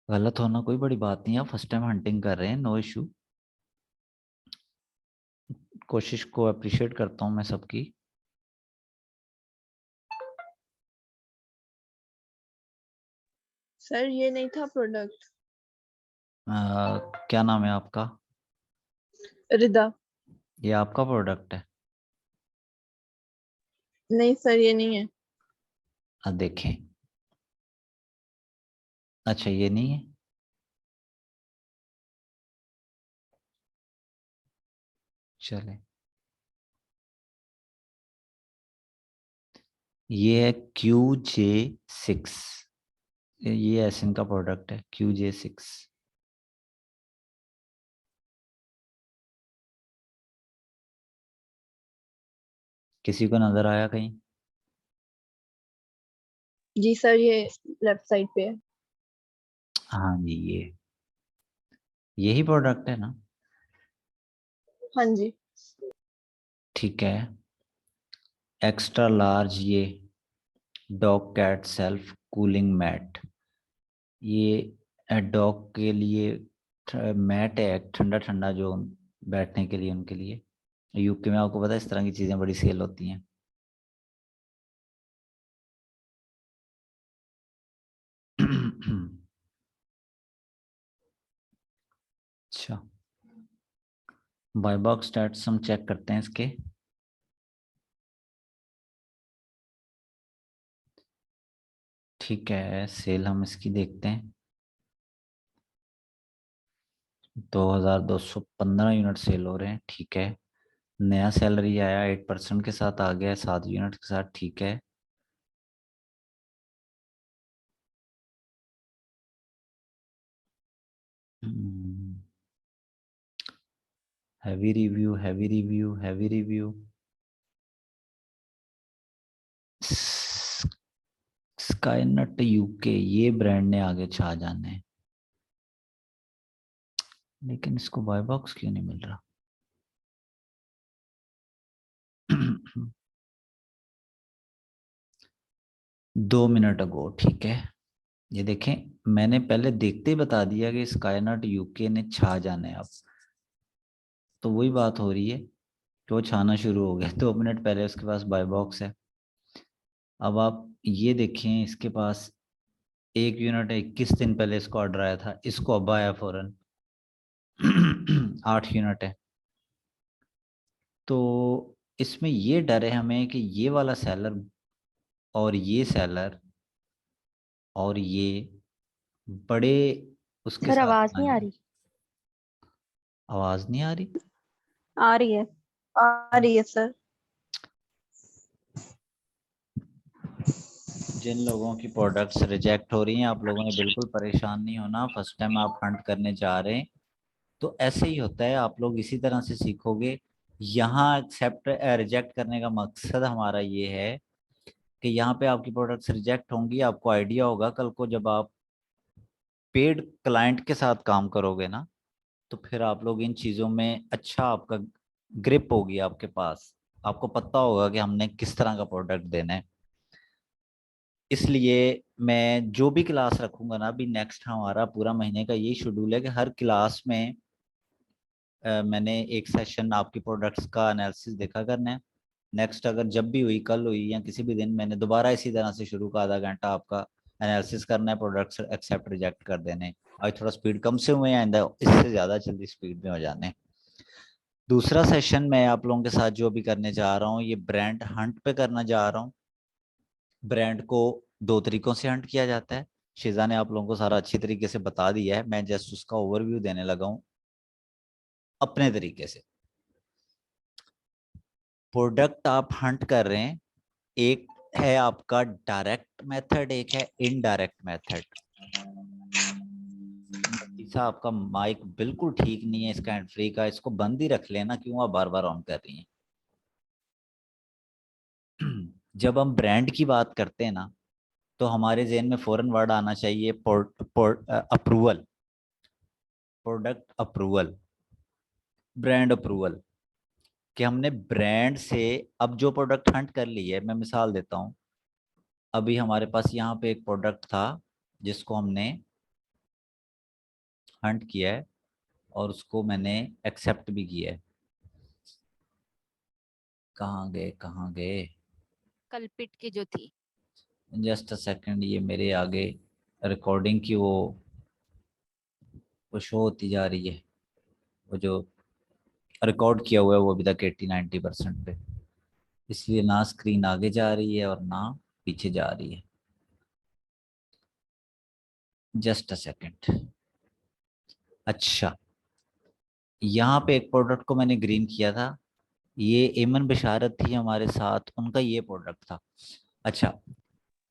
Speaker 2: गलत होना कोई बड़ी बात नहीं है, फर्स्ट टाइम हंटिंग कर रहे हैं, नो इशू। कोशिश को अप्रिशिएट करता हूँ मैं सबकी।
Speaker 4: सर ये नहीं था प्रोडक्ट।
Speaker 2: क्या नाम है आपका?
Speaker 4: रिदा।
Speaker 2: ये आपका प्रोडक्ट है?
Speaker 4: नहीं सर ये नहीं है।
Speaker 2: देखें, अच्छा ये नहीं है, चले, ये है QJ6, ये एसिन का प्रोडक्ट है QJ6। किसी को नजर आया कहीं?
Speaker 4: जी सर ये लेफ्ट साइड पे है।
Speaker 2: हाँ जी, ये यही प्रोडक्ट है ना?
Speaker 4: हाँ जी।
Speaker 2: ठीक है, एक्स्ट्रा लार्ज, ये dog cat self cooling mat, ये डॉग के लिए मैट है, ठंडा ठंडा जो बैठने के लिए उनके लिए। यूके में आपको पता है इस तरह की चीजें बड़ी सेल होती हैं। अच्छा, बाय बॉक्स स्टैट्स हम चेक करते हैं इसके। ठीक है, सेल हम इसकी देखते हैं, 2215 यूनिट सेल हो रहे हैं, ठीक है। नया सैलरी आया 8% के साथ आ गया है, 7 यूनिट के साथ, ठीक है। Heavy review, heavy review, heavy review. Skynut UK, ये ब्रांड ने आगे छा जाना है, लेकिन इसको बाय बॉक्स क्यों नहीं मिल रहा? 2 मिनट अगो, ठीक है। ये देखें, मैंने पहले देखते ही बता दिया कि स्काईनट यूके ने छा जाना है अब, तो वही बात हो रही है कि वो छाना शुरू हो गया। 2 मिनट पहले उसके पास बाय बॉक्स है, अब आप ये देखें, इसके पास 1 यूनिट है, 21 दिन पहले इसको ऑर्डर आया था, इसको अब आया फौरन 8 यूनिट है। तो इसमें ये डर है हमें कि ये वाला सेलर और ये सेलर और ये बड़े उसके
Speaker 5: सर
Speaker 2: साथ
Speaker 5: आवाज
Speaker 2: ना
Speaker 5: नहीं आ
Speaker 2: जाए।
Speaker 5: रही।
Speaker 2: आवाज नहीं आ रही?
Speaker 5: आ रही है।
Speaker 6: आ रही है सर।
Speaker 2: जिन लोगों की प्रोडक्ट्स रिजेक्ट हो रही हैं, आप लोगों ने बिल्कुल परेशान नहीं होना। फर्स्ट टाइम आप हंट करने जा रहे हैं तो ऐसे ही होता है, आप लोग इसी तरह से सीखोगे। यहाँ एक्सेप्ट रिजेक्ट करने का मकसद हमारा ये है कि यहाँ पे आपकी प्रोडक्ट्स रिजेक्ट होंगी, आपको आइडिया होगा कल को जब आप पेड क्लाइंट के साथ काम करोगे ना, तो फिर आप लोग इन चीज़ों में अच्छा आपका ग्रिप होगी आपके पास, आपको पता होगा कि हमने किस तरह का प्रोडक्ट देना है। इसलिए मैं जो भी क्लास रखूंगा ना, अभी नेक्स्ट हमारा पूरा महीने का यही शेड्यूल है कि हर क्लास में मैंने एक सेशन आपकी प्रोडक्ट्स का एनालिसिस देखा करना है। नेक्स्ट अगर जब भी हुई, कल हुई या किसी भी दिन, मैंने दोबारा इसी तरह से शुरू का आधा घंटा आपका एनालिसिस करना है, प्रोडक्ट्स एक्सेप्ट रिजेक्ट कर देने। आज थोड़ा स्पीड कम से हुए हैं, आइंदा इससे ज़्यादा जल्दी स्पीड में हो जाने। दूसरा सेशन मैं आप लोगों के साथ जो भी करने जा रहा हूँ, ये ब्रांड हंट पे करना जा रहा हूँ। ब्रांड को 2 तरीकों से हंट किया जाता है। शिजा ने आप लोगों को सारा अच्छी तरीके से बता दिया है, मैं जस्ट उसका ओवरव्यू देने लगा हूँ अपने तरीके से। प्रोडक्ट आप हंट कर रहे हैं, एक है आपका डायरेक्ट मेथड, एक है इनडायरेक्ट मेथड। नफीसा आपका माइक बिल्कुल ठीक नहीं है इसका, हैंड फ्री का, इसको बंद ही रख लेना, क्यों आप बार बार ऑन कर रही हैं। जब हम ब्रांड की बात करते हैं ना, तो हमारे जहन में फौरन वर्ड आना चाहिए approval, product approval, brand approval. कि हमने ब्रांड से अब जो प्रोडक्ट हंट कर ली है, मैं मिसाल देता हूँ। अभी हमारे पास यहाँ पे एक प्रोडक्ट था जिसको हमने हंट किया है और उसको मैंने एक्सेप्ट भी किया है। कहाँ गए कहाँ गए?
Speaker 3: कल्पिट की जो थी।
Speaker 2: जस्ट अ सेकंड, ये मेरे आगे रिकॉर्डिंग की वो शो होती जा रही है। वो जो रिकॉर्ड किया हुआ है वो अभी तक 80-90% पे, इसलिए ना स्क्रीन आगे जा रही है और ना पीछे जा रही है। Just a second. अच्छा, यहाँ पे एक प्रोडक्ट को मैंने ग्रीन किया था, ये एमन बिशारत थी हमारे साथ, उनका ये प्रोडक्ट था। अच्छा,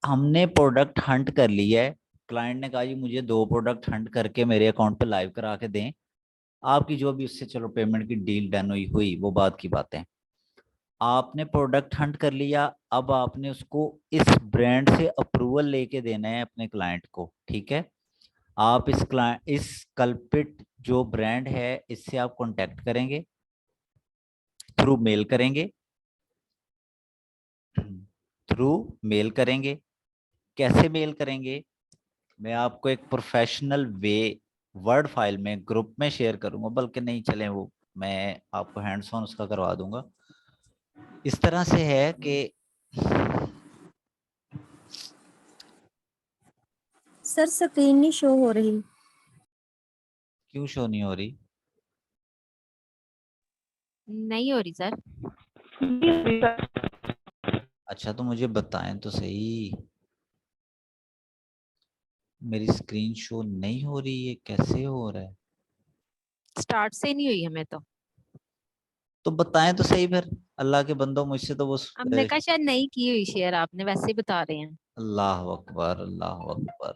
Speaker 2: हमने प्रोडक्ट हंट कर लिया है। क्लाइंट ने कहा जी मुझे 2 प्रोडक्ट हंट करके मेरे अकाउंट पे लाइव करा के दें। आपकी जो भी उससे चलो पेमेंट की डील डन हुई हुई वो बात की बातें। आपने प्रोडक्ट हंट कर लिया, अब आपने उसको इस ब्रांड से अप्रूवल लेके देना है अपने क्लाइंट को, ठीक है। आप इस कल्पिट जो ब्रांड है इससे आप कांटेक्ट करेंगे, थ्रू मेल करेंगे, थ्रू मेल करेंगे। कैसे मेल करेंगे? मैं आपको एक प्रोफेशनल वे वर्ड फाइल में ग्रुप में शेयर करूंगा, बल्कि नहीं चले वो मैं आपको हैंड्स ऑन उसका करवा दूंगा। इस तरह से है कि
Speaker 6: सर स्क्रीन नहीं शो हो रही।
Speaker 2: क्यों शो नहीं हो रही?
Speaker 3: नहीं हो रही सर।
Speaker 2: अच्छा तो मुझे बताएं तो सही, मेरी स्क्रीन शो नहीं हो रही है, कैसे हो रहा है?
Speaker 3: स्टार्ट से नहीं हुई हमें
Speaker 2: तो बताएं तो सही फिर, अल्लाह के बंदो, मुझसे तो वो
Speaker 3: हमने कहा शायद नहीं की हुई शेयर, आपने वैसे ही बता रहे हैं।
Speaker 2: अल्लाह अकबर अल्लाह अकबर,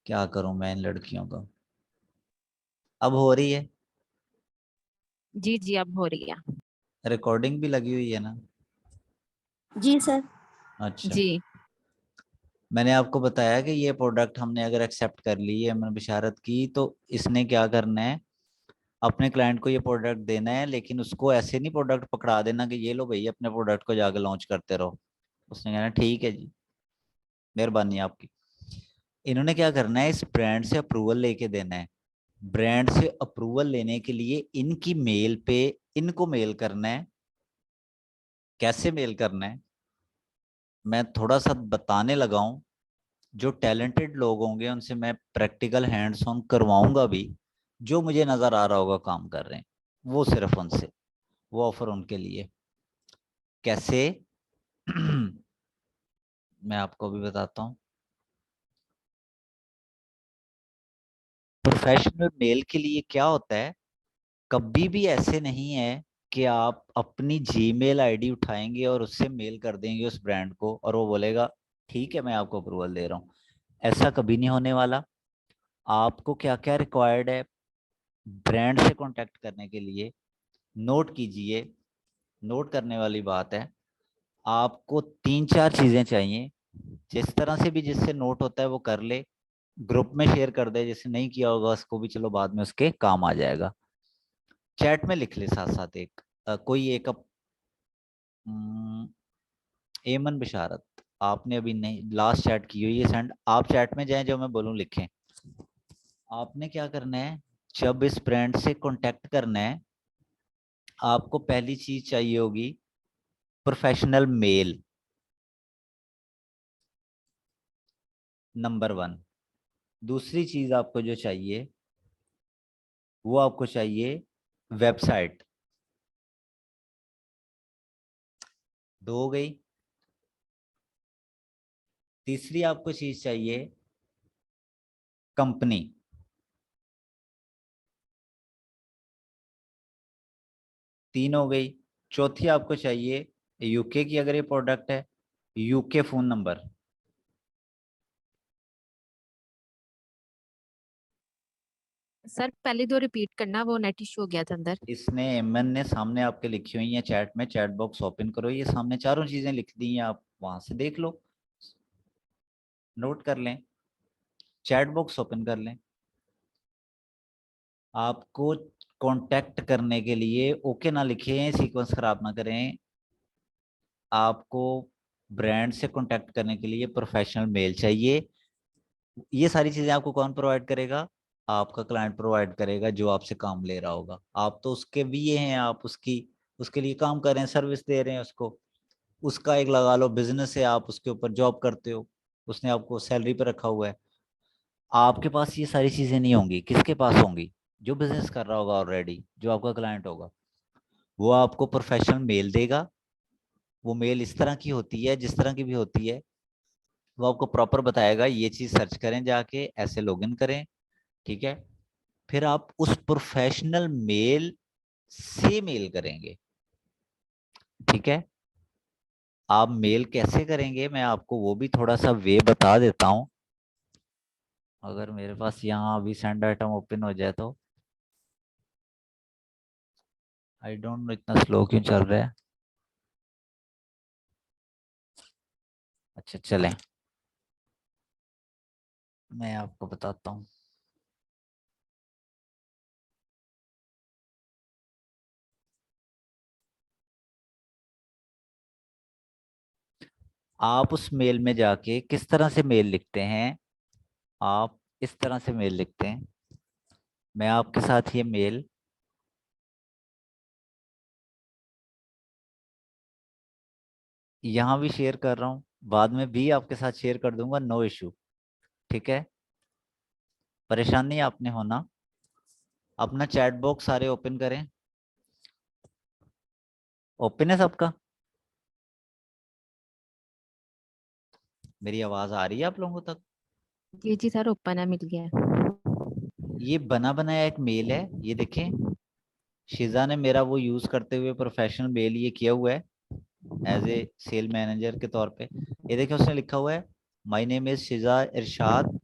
Speaker 2: क्या करूं मैं इन लड़कियों का। अब हो रही है?
Speaker 3: जी जी अब हो रही है।
Speaker 2: रिकॉर्डिंग भी लगी हुई है ना?
Speaker 6: जी सर।
Speaker 2: अच्छा,
Speaker 3: जी
Speaker 2: मैंने आपको बताया कि ये प्रोडक्ट हमने अगर एक्सेप्ट कर ली है मैंने बिशारत की, तो इसने क्या करना है, अपने क्लाइंट को ये प्रोडक्ट देना है, लेकिन उसको ऐसे नहीं प्रोडक्ट पकड़ा देना कि ये लो भैया अपने प्रोडक्ट को जाकर लॉन्च करते रहो। उसने कहना ठीक है जी, मेहरबानी आपकी। इन्होंने क्या करना है, इस ब्रांड से अप्रूवल लेके देना है। ब्रांड से अप्रूवल लेने के लिए इनकी मेल पे इनको मेल करना है। कैसे मेल करना है? मैं थोड़ा सा बताने लगा हूँ, जो टैलेंटेड लोग होंगे उनसे मैं प्रैक्टिकल हैंड्स ऑन करवाऊंगा भी, जो मुझे नजर आ रहा होगा काम कर रहे हैं वो सिर्फ उनसे, वो ऑफर उनके लिए। कैसे? मैं आपको भी बताता हूँ। प्रोफेशनल मेल के लिए क्या होता है, कभी भी ऐसे नहीं है कि आप अपनी जीमेल आईडी उठाएंगे और उससे मेल कर देंगे उस ब्रांड को और वो बोलेगा ठीक है मैं आपको अप्रूवल दे रहा हूँ। ऐसा कभी नहीं होने वाला। आपको क्या क्या रिक्वायर्ड है ब्रांड से कांटेक्ट करने के लिए, नोट कीजिए। नोट करने वाली बात है, आपको 3-4 चीजें चाहिए। जिस तरह से भी जिससे नोट होता है वो कर ले, ग्रुप में शेयर कर दे, जिसने नहीं किया होगा उसको भी चलो बाद में उसके काम आ जाएगा। चैट में लिख ले साथ साथ एक कोई एक एमन बिशारत, आपने अभी नहीं लास्ट चैट की हुई है सेंड, आप चैट में जाएं जो मैं बोलूं लिखें। आपने क्या करना है, जब इस ब्रांड से कांटेक्ट करना है आपको पहली चीज चाहिए होगी प्रोफेशनल मेल, नंबर 1। दूसरी चीज आपको जो चाहिए वो आपको चाहिए वेबसाइट, 2 हो गई। तीसरी आपको चीज चाहिए कंपनी, 3 हो गई। चौथी आपको चाहिए यूके की अगर ये प्रोडक्ट है यूके फोन नंबर।
Speaker 3: सर पहले दो रिपीट करना, वो नेट इशू हो गया था अंदर।
Speaker 2: इसने एमएन ने सामने आपके लिखी हुई है चैट में, चैट बॉक्स ओपन करो, ये सामने चारों चीजें लिख दी हैं, आप वहां से देख लो, नोट कर लें, चैट बॉक्स ओपन कर लें। आपको कांटेक्ट करने के लिए ओके ना लिखें, सीक्वेंस खराब ना करें। आपको ब्रांड से कांटेक्ट करने के लिए प्रोफेशनल मेल चाहिए। ये सारी चीजें आपको कौन प्रोवाइड करेगा? आपका क्लाइंट प्रोवाइड करेगा जो आपसे काम ले रहा होगा। आप तो उसके वीए हैं, आप उसकी उसके लिए काम कर रहे हैं, सर्विस दे रहे हैं उसको। उसका एक लगा लो बिजनेस है, आप उसके ऊपर जॉब करते हो, उसने आपको सैलरी पर रखा हुआ है। आपके पास ये सारी चीजें नहीं होंगी, किसके पास होंगी? जो बिजनेस कर रहा होगा ऑलरेडी, जो आपका क्लाइंट होगा, वो आपको प्रोफेशनल मेल देगा। वो मेल इस तरह की होती है, जिस तरह की भी होती है वो आपको प्रॉपर बताएगा, ये चीज सर्च करें जाके, ऐसे लॉगिन करें, ठीक है। फिर आप उस प्रोफेशनल मेल से मेल करेंगे, ठीक है। आप मेल कैसे करेंगे मैं आपको वो भी थोड़ा सा वे बता देता हूं। अगर मेरे पास यहाँ अभी सेंड आइटम ओपन हो जाए तो, आई डोंट नो इतना स्लो क्यों चल रहा है। अच्छा चलें, मैं आपको बताता हूँ। आप उस मेल में जाके किस तरह से मेल लिखते हैं, आप इस तरह से मेल लिखते हैं। मैं आपके साथ ये मेल यहाँ भी शेयर कर रहा हूँ, बाद में भी आपके साथ शेयर कर दूंगा, नो इशू, ठीक है। परेशान नहीं आपने होना। अपना चैट बॉक्स सारे ओपन करें, ओपन है सबका? मेरी आवाज आ रही है आप लोगों तक?
Speaker 3: जी जी सर, ओपन है, मिल गया है।
Speaker 2: ये बना बनाया एक मेल है, ये देखें। शिजा ने मेरा वो यूज करते हुए प्रोफेशनल मेल ये किया हुआ है एज ए सेल मैनेजर के तौर पे। ये देखिए उसने लिखा हुआ है, my name is Shiza Irshad,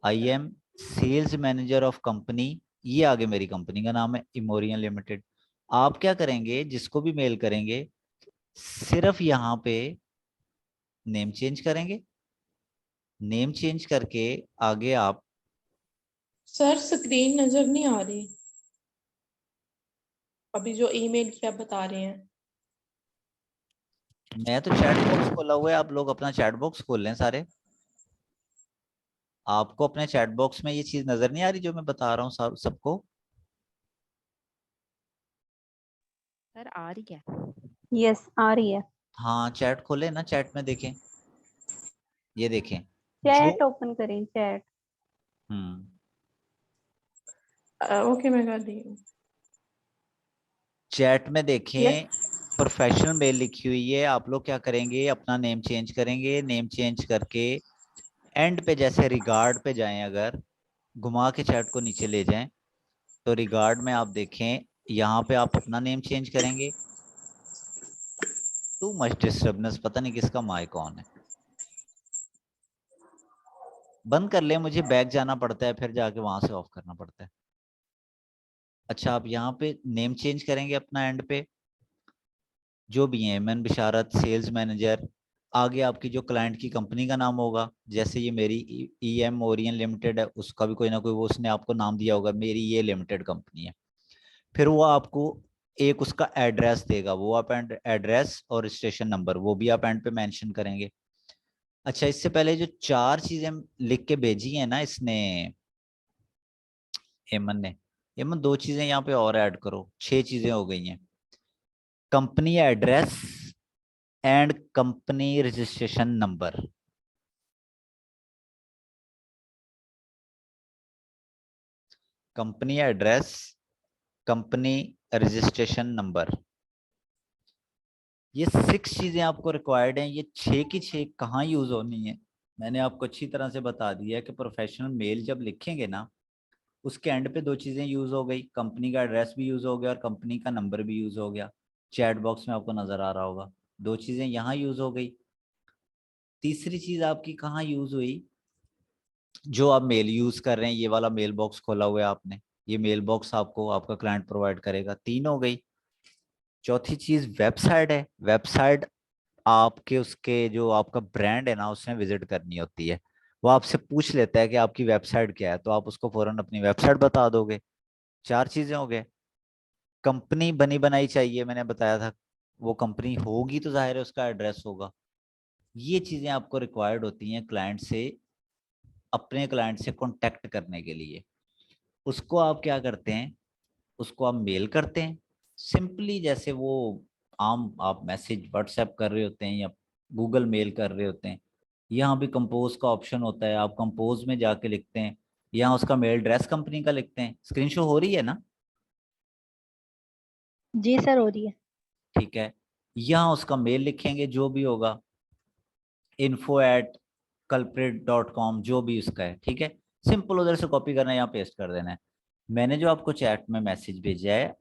Speaker 2: I am sales manager of company. ये आगे मेरी कंपनी का नाम है इमोरियन लिमिटेड। आप क्या करेंगे, जिसको भी मेल करेंगे सिर्फ यहाँ पे नेम चेंज करेंगे, नेम चेंज करके आगे आप
Speaker 4: सर स्क्रीन नजर नहीं आ रही अभी जो ईमेल की आप बता रहे हैं।
Speaker 2: मैं तो चैट बॉक्स खोला हुआ है, आप लोग अपना चैट बॉक्स खोल लें सारे। आपको अपने चैट बॉक्स में ये चीज नजर नहीं आ रही जो मैं बता रहा हूँ सबको?
Speaker 3: सर आ रही है।
Speaker 5: यस आ रही है।
Speaker 2: हाँ चैट खोले ना, चैट में देखें, ये देखें
Speaker 7: चैट
Speaker 2: जो
Speaker 7: ओपन करें, चैट। ओके मैं कर दी हूँ।
Speaker 2: चैट में देखें
Speaker 7: यस
Speaker 2: प्रोफेशनल मेल लिखी हुई है। आप लोग क्या करेंगे, अपना नेम चेंज करेंगे, नेम चेंज करके एंड पे जैसे रिगार्ड पे जाएं, अगर घुमा के चैट को नीचे ले जाएं तो रिगार्ड में आप देखें, यहाँ पे आप अपना नेम चेंज करेंगे। टू मच डिस्टर्बनेस, पता नहीं किसका माइक ऑन है, बंद कर ले, मुझे बैक जाना पड़ता है, फिर जाके वहां से ऑफ करना पड़ता है। अच्छा, आप यहाँ पे नेम चेंज करेंगे अपना एंड पे, जो भी है, एमएन बिशारत, सेल्स मैनेजर, आगे आपकी जो क्लाइंट की कंपनी का नाम होगा, जैसे ये मेरी ईएम ओरियन लिमिटेड है, उसका भी कोई ना कोई वो उसने आपको नाम दिया होगा, मेरी ये लिमिटेड कंपनी है। फिर वो आपको एक उसका एड्रेस देगा, वो आप एड्रेस और रजिस्ट्रेशन नंबर वो भी आप एंड पे मेंशन करेंगे। अच्छा, इससे पहले जो 4 चीजें लिख के भेजी है ना इसने, हेमन ने, हेमन 2 चीजें यहाँ पे और ऐड करो, 6 चीजें हो गई हैं। Company address and company registration number. Company address, company registration number, ये 6 चीजें आपको रिक्वायर्ड हैं। ये 6 की 6 कहाँ यूज होनी है, मैंने आपको अच्छी तरह से बता दिया है कि प्रोफेशनल मेल जब लिखेंगे ना, उसके एंड पे 2 चीजें यूज हो गई, कंपनी का एड्रेस भी यूज हो गया और कंपनी का नंबर भी यूज हो गया। चैट बॉक्स में आपको नजर आ रहा होगा, 2 चीजें यहाँ यूज हो गई। तीसरी चीज आपकी कहाँ यूज हुई, जो आप मेल यूज कर रहे हैं, ये वाला मेल बॉक्स खोला हुआ है आपने, ये मेल बॉक्स आपको आपका क्लाइंट प्रोवाइड करेगा, 3 हो गई। चौथी चीज वेबसाइट है, वेबसाइट आपके उसके जो आपका ब्रांड है ना, उसने विजिट करनी होती है, वो आपसे पूछ लेता है कि आपकी वेबसाइट क्या है, तो आप उसको फौरन अपनी वेबसाइट बता दोगे। 4 चीजें हो गए। कंपनी बनी बनाई चाहिए, मैंने बताया था, वो कंपनी होगी तो जाहिर है उसका एड्रेस होगा। ये चीजें आपको रिक्वायर्ड होती हैं क्लाइंट से, अपने क्लाइंट से कॉन्टेक्ट करने के लिए। उसको आप क्या करते हैं, उसको आप मेल करते हैं सिंपली, जैसे वो आम आप मैसेज व्हाट्सएप कर रहे होते हैं या गूगल मेल कर रहे होते हैं। यहाँ भी कंपोज का ऑप्शन होता है, आप कंपोज में जाके लिखते हैं, यहाँ उसका मेल एड्रेस कंपनी का लिखते हैं। स्क्रीन शो हो रही है ना?
Speaker 5: जी सर, हो रही है।
Speaker 2: ठीक है, यहाँ उसका मेल लिखेंगे जो भी होगा, info@culprit.com, जो भी उसका है, ठीक है। सिंपल उधर से कॉपी करना है, यहाँ पेस्ट कर देना है। मैंने जो आपको चैट में मैसेज भेजा है,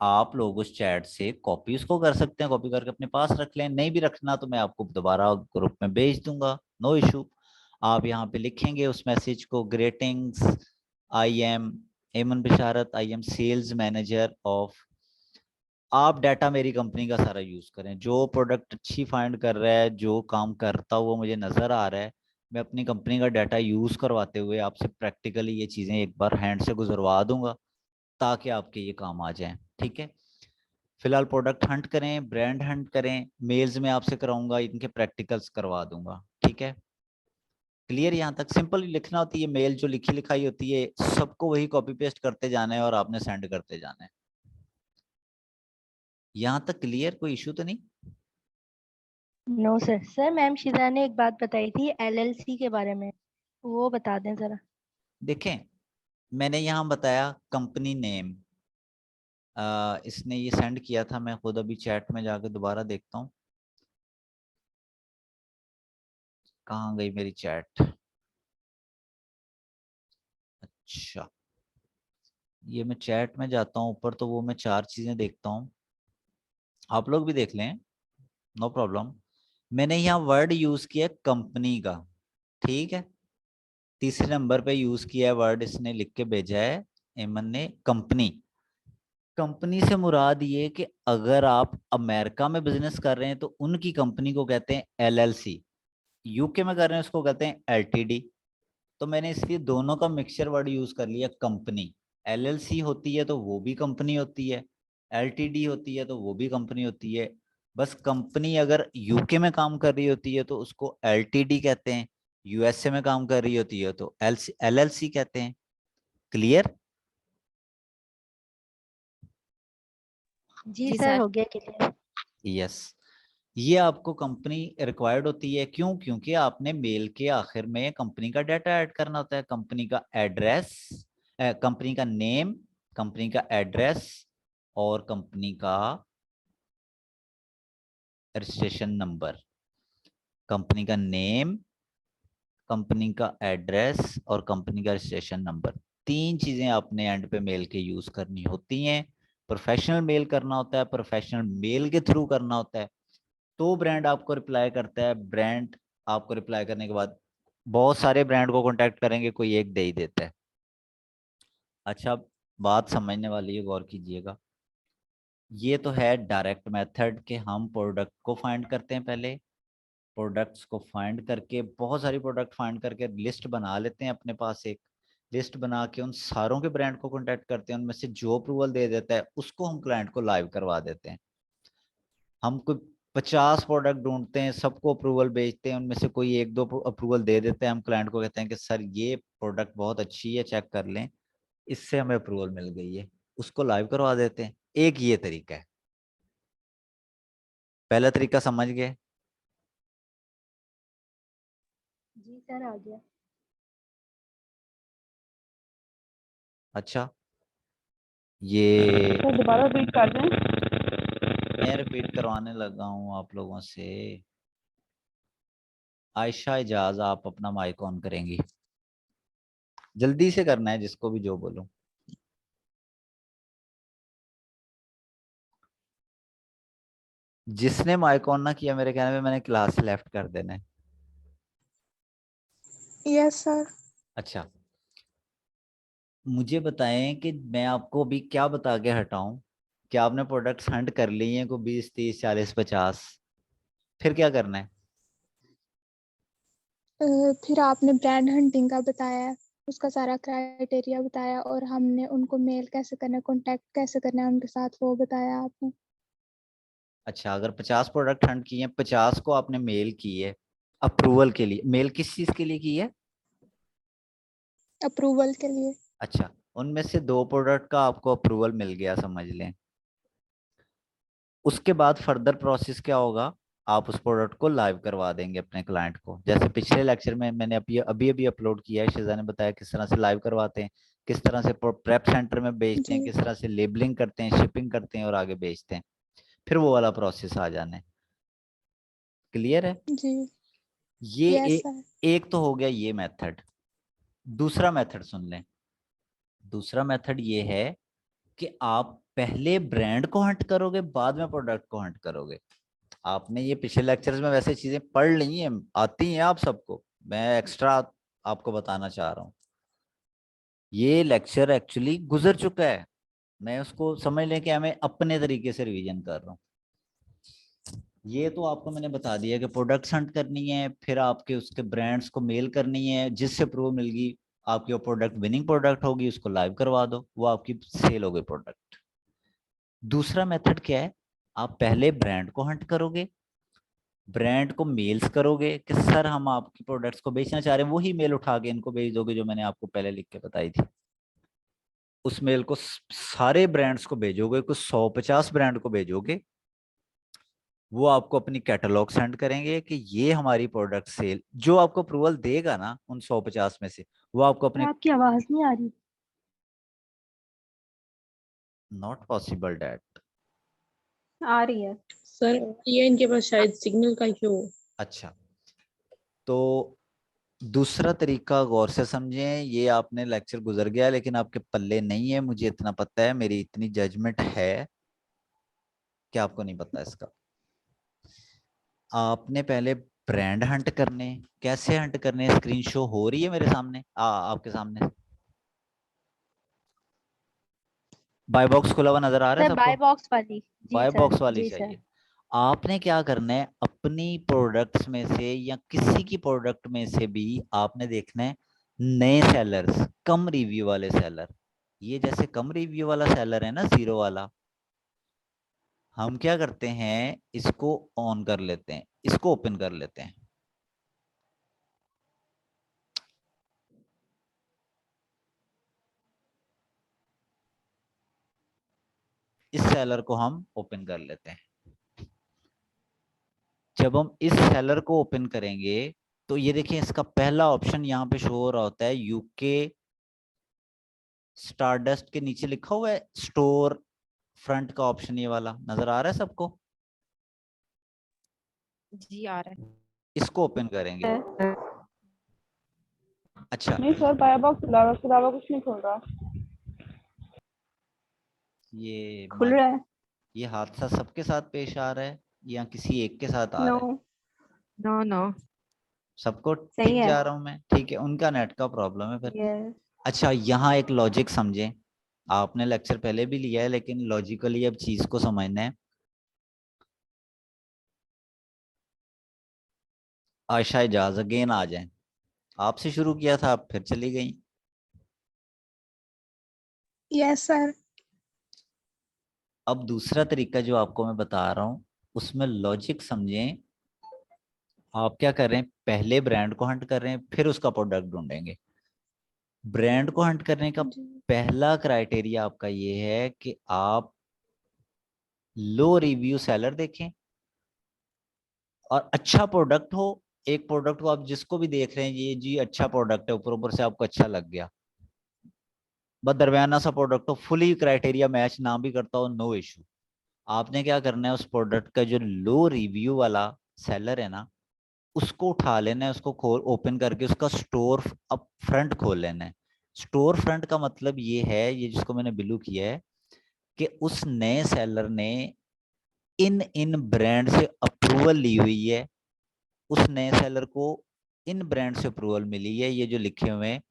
Speaker 2: आप लोग उस चैट से कॉपी उसको कर सकते हैं, कॉपी करके अपने पास रख लें, नहीं भी रखना तो मैं आपको दोबारा ग्रुप में भेज दूंगा, नो इशू। आप यहाँ पे लिखेंगे उस मैसेज को, greetings, I am Aiman Bisharat, I am sales manager of, आप डाटा मेरी कंपनी का सारा यूज करें, जो प्रोडक्ट अच्छी फाइंड कर रहा है, जो काम करता हुआ मुझे नजर आ रहा है, मैं अपनी कंपनी का डाटा यूज करवाते हुए आपसे प्रैक्टिकली ये चीजें एक बार हैंड से गुजरवा दूंगा, ताकि आपके ये काम आ जाए, ठीक है। फिलहाल प्रोडक्ट हंट करें, ब्रांड हंट करें, मेल्स में आपसे कराऊंगा, इनके प्रैक्टिकल्स करवा दूंगा, ठीक है। क्लियर? यहाँ तक सिंपल लिखना होती है, मेल जो लिखी लिखाई होती है सबको वही कॉपी पेस्ट करते जाना है और आपने सेंड करते जाना है। यहाँ तक क्लियर? कोई इशू तो नहीं?
Speaker 5: No sir. Sir ma'am Shiza ने एक बात बताई थी एलएलसी के बारे में, वो बता दें जरा।
Speaker 2: देखें, मैंने यहाँ बताया कंपनी नेम, इसने ये सेंड किया था, मैं खुद अभी चैट में जाके दोबारा देखता हूँ, कहाँ गई मेरी चैट। अच्छा, ये मैं चैट में जाता हूँ ऊपर, तो वो मैं 4 चीजें देखता हूँ, आप लोग भी देख लें, नो प्रॉब्लम। मैंने यहाँ वर्ड यूज किया कंपनी का, ठीक है। तीसरे नंबर पे यूज किया है वर्ड, इसने लिख के भेजा है एमन ने, कंपनी। कंपनी से मुराद ये कि अगर आप अमेरिका में बिजनेस कर रहे हैं तो उनकी कंपनी को कहते हैं एलएलसी, यूके में कर रहे हैं उसको कहते हैं एलटीडी। तो मैंने इसलिए दोनों का मिक्सचर वर्ड यूज कर लिया, कंपनी। एलएलसी होती है तो वो भी कंपनी होती है, एलटीडी होती है तो वो भी कंपनी होती है। बस कंपनी अगर यूके में काम कर रही होती है तो उसको एलटीडी कहते हैं, यूएसए में काम कर रही होती है तो एलएलसी कहते हैं। क्लियर?
Speaker 5: जी
Speaker 3: जी
Speaker 5: सर,
Speaker 3: सर।
Speaker 5: हो गया क्लियर।
Speaker 2: यस। ये आपको कंपनी रिक्वायर्ड होती है, क्यों? क्योंकि आपने मेल के आखिर में कंपनी का डाटा ऐड करना होता है, कंपनी का एड्रेस, कंपनी का नेम, कंपनी का एड्रेस और कंपनी का रजिस्ट्रेशन नंबर। कंपनी का नेम, कंपनी का एड्रेस और कंपनी का रजिस्ट्रेशन नंबर, 3 चीजें आपने एंड पे मेल के यूज करनी होती हैं। प्रोफेशनल मेल करना होता है, प्रोफेशनल मेल के थ्रू करना होता है, तो ब्रांड आपको रिप्लाई करता है। ब्रांड आपको रिप्लाई करने के बाद बहुत सारे ब्रांड को कांटेक्ट करेंगे, कोई एक दे ही देता है। अच्छा, बात समझने वाली है, गौर कीजिएगा। ये तो है डायरेक्ट मेथड के हम प्रोडक्ट को फाइंड करते हैं। पहले प्रोडक्ट्स को फाइंड करके, बहुत सारी प्रोडक्ट फाइंड करके लिस्ट बना लेते हैं अपने पास, एक लिस्ट बना के उन सारों के ब्रांड को कांटेक्ट करते हैं, उनमें से जो अप्रूवल दे देता है उसको हम क्लाइंट को लाइव करवा देते हैं। हम कोई 50 प्रोडक्ट ढूंढते हैं, सबको अप्रूवल भेजते हैं, उनमें से कोई 1-2 अप्रूवल दे देते हैं, हम क्लाइंट को कहते हैं कि सर ये प्रोडक्ट बहुत अच्छी है, चेक कर लें, इससे हमें अप्रूवल मिल गई है, उसको लाइव करवा देते हैं। एक ये तरीका है। पहला तरीका समझ गए?
Speaker 5: जी सर, आ गया।
Speaker 2: अच्छा, ये
Speaker 7: सर दोबारा रिपीट कर दें।
Speaker 2: मैं रिपीट करवाने लगा हूं आप लोगों से। आयशा इजाज, आप अपना माइक ऑन करेंगी? जल्दी से करना है, जिसको भी जो बोलूं। जिसने माइक ऑन ना किया, मेरे कहने में मैंने क्लास लेफ्ट कर देना है।
Speaker 6: Yes sir.
Speaker 2: अच्छा, मुझे बताएं कि मैं आपको अभी क्या बता के हटाऊं? कि आपने प्रोडक्ट्स हंट कर लिए हैं को 20, 30, 40, 50, फिर क्या करना है?
Speaker 6: फिर आपने ब्रांड हंटिंग का बताया, उसका सारा क्राइटेरिया बताया, और हमने उनको मेल कैसे करना है, कॉन्टेक्ट कैसे करना है उनके साथ, वो बताया आपने।
Speaker 2: अच्छा, अगर 50 प्रोडक्ट हंट किए हैं, 50 को आपने मेल की है अप्रूवल के लिए। मेल किस चीज के लिए की है?
Speaker 6: अप्रूवल के लिए।
Speaker 2: अच्छा, उनमें से 2 प्रोडक्ट का आपको अप्रूवल मिल गया, समझ लें। उसके बाद फर्दर प्रोसेस क्या होगा? आप उस प्रोडक्ट को लाइव करवा देंगे अपने क्लाइंट को। जैसे पिछले लेक्चर में मैंने अभी अभी अभी अपलोड किया है, शिजा ने बताया किस तरह से लाइव करवाते हैं, किस तरह से प्रेप सेंटर में बेचते हैं,
Speaker 6: जी
Speaker 2: किस तरह से लेबलिंग करते हैं, शिपिंग करते हैं और आगे बेचते हैं। फिर वो वाला प्रोसेस आ जाना है। क्लियर है?
Speaker 6: जी।
Speaker 2: ये
Speaker 6: यस सर।
Speaker 2: एक तो हो गया ये मेथड। दूसरा मेथड सुन लें। दूसरा मेथड ये है कि आप पहले ब्रांड को हंट करोगे, बाद में प्रोडक्ट को हंट करोगे। आपने ये पिछले लेक्चर्स में वैसे चीजें पढ़ ली हैं, आती हैं आप सबको, मैं एक्स्ट्रा आपको बताना चाह रहा हूँ। ये लेक्चर एक्चुअली गुजर चुका है, मैं उसको समझ लें कि मैं अपने तरीके से रिवीजन कर रहा हूँ। ये तो आपको मैंने बता दिया कि प्रोडक्ट्स हंट करनी है, फिर आपके उसके ब्रांड्स को मेल करनी है, जिससे अप्रूवल मिल गई, आपकी वो प्रोडक्ट विनिंग प्रोडक्ट होगी, उसको लाइव करवा दो, वो आपकी सेल हो गई प्रोडक्ट। दूसरा मेथड क्या है? आप पहले ब्रांड को हंट करोगे, ब्रांड को मेल्स करोगे कि सर हम आपकी प्रोडक्ट्स को बेचना चाह रहे हैं, वही मेल उठा के इनको भेज दोगे जो मैंने आपको पहले लिख के बताई थी। उस मेल को सारे ब्रांड्स को भेजोगे, कुछ 150 ब्रांड को भेजोगे, वो आपको अपनी कैटलॉग सेंड करेंगे कि ये हमारी प्रोडक्ट सेल, जो आपको अप्रूवल देगा ना उन 150 में से, वो आपको अपने।
Speaker 5: आपकी आवाज नहीं आ रही।
Speaker 2: Not possible that.
Speaker 7: आ रही है।
Speaker 4: सर ये इनके पास शायद सिग्नल का इशू हो।
Speaker 2: अच्छा, तो दूसरा तरीका गौर से समझें। ये आपने लेक्चर गुजर गया लेकिन आपके पल्ले नहीं है, मुझे इतना पता है, मेरी इतनी जजमेंट है कि आपको नहीं पता इसका। आपने पहले ब्रांड हंट करने। कैसे हंट करने? स्क्रीन शो हो रही है मेरे सामने, आपके सामने बाय बॉक्स खुला हुआ नजर आ रहा है
Speaker 5: सर
Speaker 2: सबको?
Speaker 5: बाय बॉक्स वाली। जी
Speaker 2: बाय
Speaker 5: सर,
Speaker 2: बॉक्स वाली
Speaker 5: जी सर।
Speaker 2: चाहिए। आपने क्या करना है, अपनी प्रोडक्ट्स में से या किसी की प्रोडक्ट में से भी आपने देखना है नए सेलर्स, कम रिव्यू वाले सेलर। ये जैसे कम रिव्यू वाला सेलर है ना, 0 वाला, हम क्या करते हैं, इसको ऑन कर लेते हैं, इसको ओपन कर लेते हैं। इस सेलर को हम ओपन कर लेते हैं। जब हम इस सेलर को ओपन करेंगे तो ये देखिए इसका पहला ऑप्शन यहाँ पे शो हो रहा होता है यूके स्टारडस्ट के नीचे लिखा हुआ है स्टोर फ्रंट का ऑप्शन, ये वाला नजर आ रहा है सबको?
Speaker 3: जी आ रहा है।
Speaker 2: इसको ओपन करेंगे। अच्छा
Speaker 7: नहीं सर, बाय बॉक्स के अलावा कुछ नहीं खुल रहा।
Speaker 2: ये
Speaker 8: खुल रहा है।
Speaker 2: ये हादसा सबके साथ पेश आ रहा है या किसी एक के साथ आ
Speaker 8: नो
Speaker 2: रहा है?
Speaker 3: नो नो
Speaker 2: सबको
Speaker 8: सही
Speaker 2: ठीक
Speaker 8: है।
Speaker 2: जा रहा हूं मैं? ठीक है, उनका नेट का प्रॉब्लम है फिर।
Speaker 8: यस
Speaker 2: अच्छा यहाँ एक लॉजिक समझें, आपने लेक्चर पहले भी लिया है लेकिन लॉजिकली अब चीज को समझना है। आयशा इजाज अगेन आ जाए, आपसे शुरू किया था आप फिर चली गई।
Speaker 6: Yes sir.
Speaker 2: अब दूसरा तरीका जो आपको मैं बता रहा हूँ उसमें लॉजिक समझें। आप क्या कर रहे हैं, पहले ब्रांड को हंट कर रहे हैं फिर उसका प्रोडक्ट ढूंढेंगे। ब्रांड को हंट करने का
Speaker 6: जी
Speaker 2: पहला क्राइटेरिया आपका ये है कि आप लो रिव्यू सेलर देखें और अच्छा प्रोडक्ट हो। एक प्रोडक्ट को आप जिसको भी देख रहे हैं ये जी अच्छा प्रोडक्ट है, ऊपर ऊपर से आपको अच्छा लग गया, बस दरमियाना सा प्रोडक्ट हो, फुली क्राइटेरिया मैच ना भी करता हो, नो इशू। आपने क्या करना है, उस प्रोडक्ट का जो लो रिव्यू वाला सेलर है ना उसको उठा लेना है, उसको खोल ओपन करके उसका स्टोर अप फ्रंट खोल लेना है। स्टोर फ्रंट का मतलब ये है, ये जिसको मैंने ब्लू किया है, कि उस नए सेलर ने इन इन ब्रांड से अप्रूवल ली हुई है, उस नए सेलर को इन ब्रांड से अप्रूवल मिली है, ये जो लिखे हुए हैं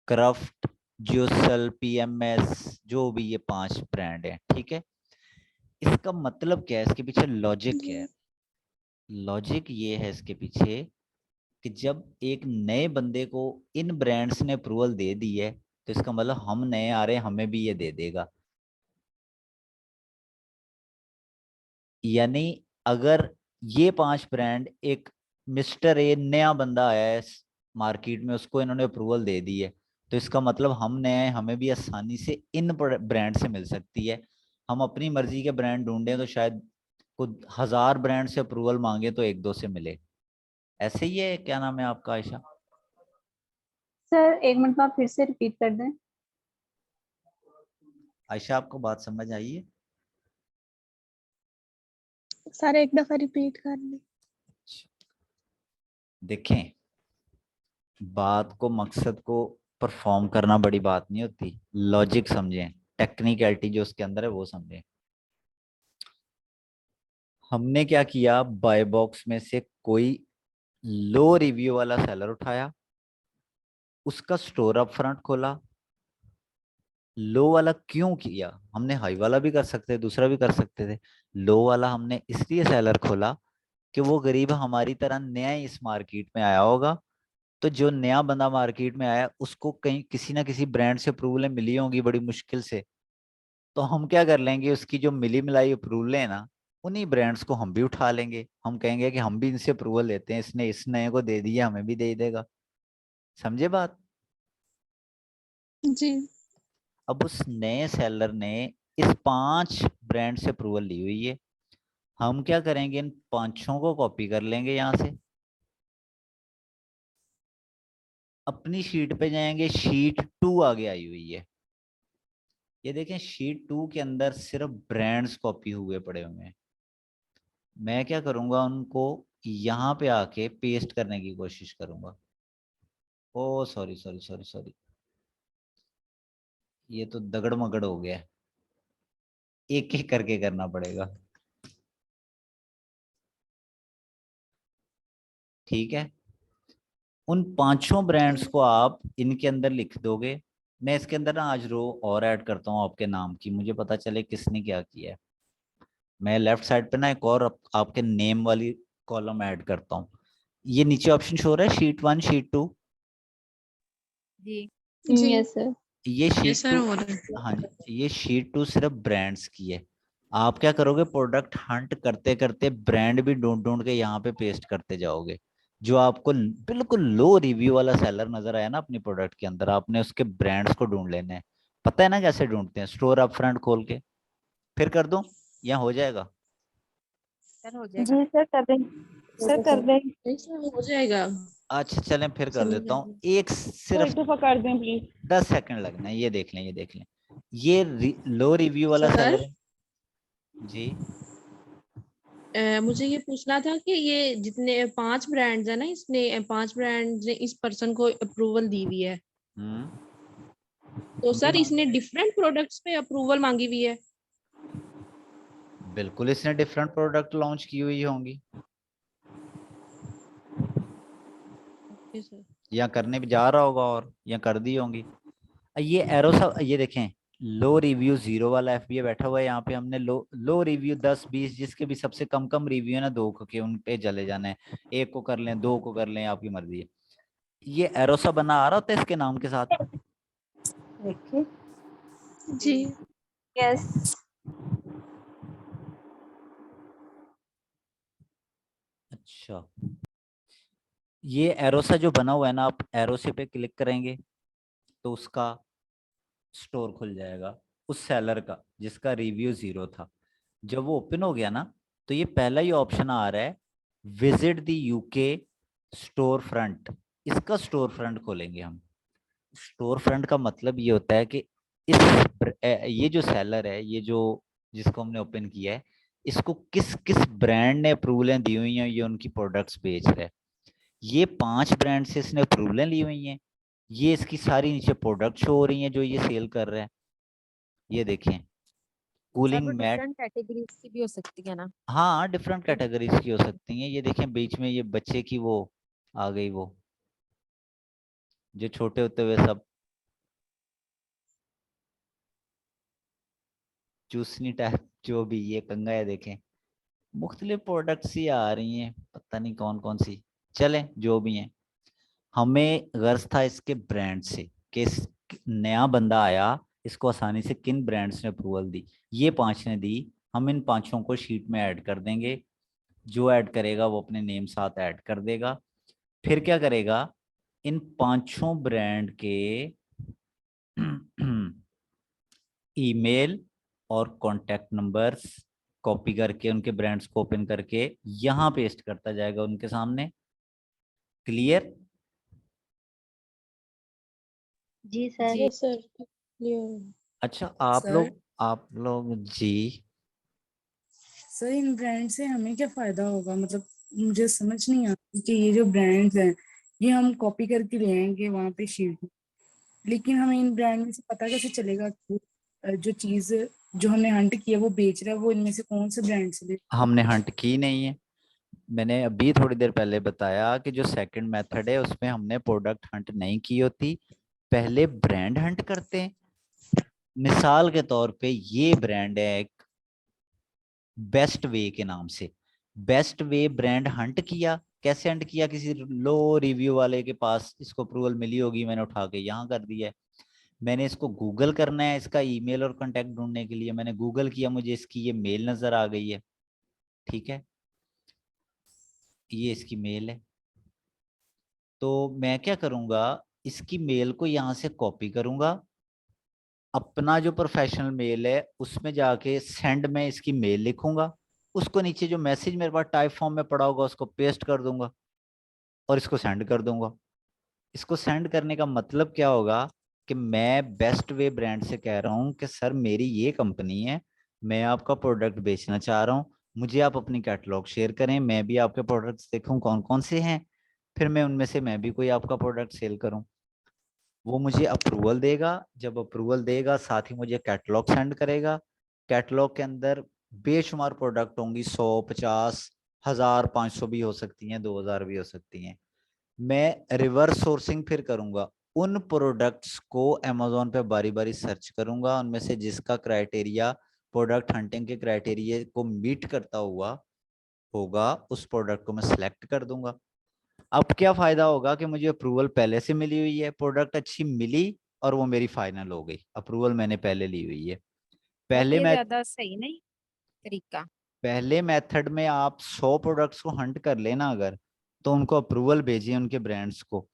Speaker 2: क्राफ्ट, ज्यूसल, पीएमएस, जो भी ये 5 ब्रांड है, ठीक है। इसका मतलब क्या है, इसके पीछे लॉजिक क्या है? लॉजिक ये है इसके पीछे कि जब एक नए बंदे को इन ब्रांड्स ने अप्रूवल दे दी है तो इसका मतलब हम नए आ रहे हैं, हमें भी ये दे देगा। यानी अगर ये 5 ब्रांड एक मिस्टर ए नया बंदा आया है मार्केट में, उसको इन्होंने अप्रूवल दे दी है तो इसका मतलब हम नए हैं, हमें भी आसानी से इन ब्रांड से मिल सकती है। हम अपनी मर्जी के ब्रांड ढूंढें तो शायद कुछ 1000 ब्रांड से अप्रूवल मांगे तो 1-2 से मिले। ऐसे ही है, क्या नाम है आपका आयशा?
Speaker 8: सर एक मिनट में आप फिर से रिपीट कर दें।
Speaker 2: आयशा आपको बात समझ आई है?
Speaker 6: सर एक दफा रिपीट कर लें।
Speaker 2: देखें, बात को मकसद को परफॉर्म करना बड़ी बात नहीं होती, लॉजिक समझें, टेक्निकलिटी जो उसके अंदर है वो समझें। हमने क्या किया, बाय बॉक्स में से कोई लो रिव्यू वाला सेलर उठाया, उसका स्टोर अप फ्रंट खोला। लो वाला क्यों किया, हमने हाई वाला भी कर सकते थे, दूसरा भी कर सकते थे। लो वाला हमने इसलिए सेलर खोला कि वो गरीब हमारी तरह नया ही इस मार्केट में आया होगा, तो जो नया बंदा मार्केट में आया उसको कहीं किसी ना किसी ब्रांड से अप्रूवलें मिली होंगी बड़ी मुश्किल से, तो हम क्या कर लेंगे, उसकी जो मिली मिलाई अप्रूवलें है ना उन्हीं ब्रांड्स को हम भी उठा लेंगे। हम कहेंगे कि हम भी इनसे अप्रूवल लेते हैं, इसने इस नए को दे दिया हमें भी दे देगा। समझे बात?
Speaker 6: जी
Speaker 2: अब उस नए सेलर ने इस 5 ब्रांड से अप्रूवल ली हुई है, हम क्या करेंगे, इन 5 को कॉपी कर लेंगे, यहाँ से अपनी शीट पे जाएंगे, शीट 2 आगे आई हुई है, ये देखें शीट 2 के अंदर सिर्फ ब्रांड्स कॉपी हुए पड़े हुए हैं। मैं क्या करूंगा, उनको यहाँ पे आके पेस्ट करने की कोशिश करूंगा। ओ सॉरी सॉरी सॉरी सॉरी, ये तो दगड़ मगड़ हो गया है, एक एक करके करना पड़ेगा। ठीक है, उन 5 ब्रांड्स को आप इनके अंदर लिख दोगे। मैं इसके अंदर ना आज रो और ऐड करता हूँ आपके नाम की, मुझे पता चले किसने क्या किया है। मैं लेफ्ट साइड पे ना एक और आपके नेम वाली कॉलम ऐड करता हूँ। ये नीचे ऑप्शन शो हो रहा है शीट 1 शीट 2।
Speaker 3: जी
Speaker 6: जी
Speaker 8: यस सर।
Speaker 2: ये शीट
Speaker 4: सर
Speaker 2: 2,
Speaker 4: हो रहा है।
Speaker 2: हाँ जी, ये शीट 2 सिर्फ ब्रांड्स की है। आप क्या करोगे, प्रोडक्ट हंट करते करते ब्रांड भी ढूंढ ढूंढ के यहाँ पे पेस्ट करते जाओगे। जो आपको बिल्कुल लो रिव्यू वाला सेलर नजर आया ना अपनी प्रोडक्ट के अंदर, आपने उसके ब्रांड्स को ढूंढ लेने हैं। पता है ना कैसे ढूंढते हैं, स्टोर अप फ्रंट खोल के फिर कर दूं या हो जाएगा?
Speaker 3: सर हो जाएगा।
Speaker 8: जी सर कर देंगे, सर कर देंगे।
Speaker 4: ऐसा हो जाएगा।
Speaker 2: अच्छा चलें फिर कर
Speaker 4: समझ
Speaker 2: देता हूँ।
Speaker 4: आया।
Speaker 2: एक
Speaker 7: सर एक
Speaker 2: सिर्फ
Speaker 7: दफा कर दें प्लीज।
Speaker 2: 10 सेकंड लगना है, ये देख लें, ये देख लें। ये लो रिव्यू वाला
Speaker 4: सर?
Speaker 2: सेलर है जी।
Speaker 4: मुझे ये पूछना था कि ये जितने 5 ब्रांड्स है ना, इसने 5 ब्रांड्स ने इस पर्सन को अप्रूवल दी हुई है, तो
Speaker 2: हम भी
Speaker 4: सर
Speaker 2: मान
Speaker 4: इसने डिफरेंट प्रोडक्ट्स पे अप्रूवल मांगी हुई है।
Speaker 2: बिल्कुल, इसने डिफरेंट प्रोडक्ट लॉन्च की हुई होंगी
Speaker 4: ओके सर।
Speaker 2: या करने भी जा रहा होगा और या कर दी होंगी। ये एरो सब ये देखें, लो रिव्यू 0 वाला एफबीए बैठा हुआ है यहाँ पे। हमने लो रिव्यू 10-20 जिसके भी सबसे कम रिव्यू है ना, 2 के उन पे चले जाना है। 1 को कर लें, 2 को कर लें, आपकी मर्जी है। ये एरो सा बना आ रहा होता है इसके नाम के साथ।
Speaker 8: देखिए
Speaker 4: जी।
Speaker 8: यस
Speaker 2: अच्छा, ये एरोसा जो बना हुआ है ना, आप एरोसे पे क्लिक करेंगे तो उसका स्टोर खुल जाएगा उस सेलर का जिसका रिव्यू 0 था। जब वो ओपन हो गया ना, तो ये पहला ही ऑप्शन आ रहा है, visit the UK store front. इसका स्टोर फ्रंट खोलेंगे हम। स्टोर फ्रंट का मतलब ये होता है कि ये जो सेलर है, ये जो जिसको हमने ओपन किया है, इसको किस किस ब्रांड ने अप्रूवलें दी हुई हैं, ये उनकी प्रोडक्ट्स बेच रहा है। ये 5 ब्रांड से इसने अप्रूवलें ली हुई हैं। ये इसकी सारी नीचे प्रोडक्ट शो हो रही हैं जो ये सेल कर रहा है। ये देखें,
Speaker 3: सर
Speaker 2: कूलिंग
Speaker 3: वो
Speaker 2: मैट।
Speaker 3: डिफरेंट कैटेगरीज की भी हो सकती है ना।
Speaker 2: हाँ, डिफरेंट कैटेगरीज की हो सकती हैं। ये देखें बीच में ये बच्चे की वो आ गई, वो जो छोटे होते हुए सब चूसनी टाइप जो भी ये कंगा है, देखें मुख्तलिफ प्रोडक्ट्स ही आ रही हैं, पता नहीं कौन कौन सी। चलें जो भी हैं, हमें गर्ज था इसके ब्रांड से कि नया बंदा आया, इसको आसानी से किन ब्रांड्स ने अप्रूवल दी। ये 5 ने दी। हम इन 5 को शीट में ऐड कर देंगे। जो ऐड करेगा वो अपने नेम साथ ऐड कर देगा। फिर क्या करेगा, इन 5 ब्रांड के ईमेल और कॉन्टैक्ट नंबर्स कॉपी करके उनके ब्रांड्स को ओपन करके यहाँ पेस्ट करता जाएगा उनके सामने। क्लियर?
Speaker 5: जी सर।
Speaker 4: Yes sir, clear.
Speaker 2: अच्छा,
Speaker 9: सर
Speaker 2: आप लोग जी।
Speaker 9: सर इन ब्रांड से हमें क्या फायदा होगा, मतलब मुझे समझ नहीं आता कि ये जो ब्रांड्स हैं ये हम कॉपी करके ले आएंगे वहां पे शीट में, लेकिन हमें इन ब्रांड में से पता कैसे चलेगा कि जो चीज जो हमने हंट किया वो बेच रहा है वो इनमें से कौन से ब्रांड से
Speaker 2: हमने हंट की नहीं है। मैंने अभी थोड़ी देर पहले बताया कि जो सेकंड मेथड है उसमें हमने प्रोडक्ट हंट नहीं की होती, पहले ब्रांड हंट करते हैं। मिसाल के तौर पे ये ब्रांड है एक बेस्ट वे के नाम से। बेस्ट वे ब्रांड हंट किया। कैसे हंट किया? किसी लो रिव्यू वाले के पास इसको अप्रूवल मिली होगी, मैंने उठा के यहाँ कर दिया है। मैंने इसको गूगल करना है, इसका ईमेल और कांटेक्ट ढूंढने के लिए मैंने गूगल किया, मुझे इसकी ये मेल नजर आ गई है। ठीक है, ये इसकी मेल है। तो मैं क्या करूंगा, इसकी मेल को यहाँ से कॉपी करूंगा, अपना जो प्रोफेशनल मेल है उसमें जाके सेंड में इसकी मेल लिखूंगा, उसको नीचे जो मैसेज मेरे पास टाइप फॉर्म में पड़ा होगा उसको पेस्ट कर दूंगा और इसको सेंड कर दूंगा। इसको सेंड करने का मतलब क्या होगा कि मैं बेस्ट वे ब्रांड से कह रहा हूँ कि सर मेरी ये कंपनी है, मैं आपका प्रोडक्ट बेचना चाह रहा हूँ, मुझे आप अपनी कैटलॉग शेयर करें, मैं भी आपके प्रोडक्ट्स देखूं कौन कौन से हैं, फिर मैं उनमें से मैं भी कोई आपका प्रोडक्ट सेल करूं। वो मुझे अप्रूवल देगा, जब अप्रूवल देगा साथ ही मुझे कैटलॉग सेंड करेगा। कैटलॉग के अंदर बेशुमार प्रोडक्ट होंगी, 100, 50, 1000, 500 भी हो सकती हैं, 2000 भी हो सकती हैं। मैं रिवर्स सोर्सिंग फिर करूंगा, उन प्रोडक्ट्स को अमेजोन पे बारी बारी सर्च करूंगा, उनमें से जिसका क्राइटेरिया प्रोडक्ट हंटिंग के क्राइटेरिया को मीट करता हुआ होगा उस प्रोडक्ट को मैं सिलेक्ट कर दूंगा। अब क्या फायदा होगा कि मुझे अप्रूवल पहले से मिली हुई है, प्रोडक्ट अच्छी मिली और वो मेरी फाइनल हो गई, अप्रूवल मैंने पहले ली हुई है।
Speaker 3: सर
Speaker 2: पहले
Speaker 3: ये
Speaker 2: मैं
Speaker 3: ज्यादा सही नहीं तरीका।
Speaker 2: पहले मेथड में आप 100 प्रोडक्ट्स को हंट कर लेना अगर, तो उनको अप्रूवल भेजिए उनके ब्रांड्स को,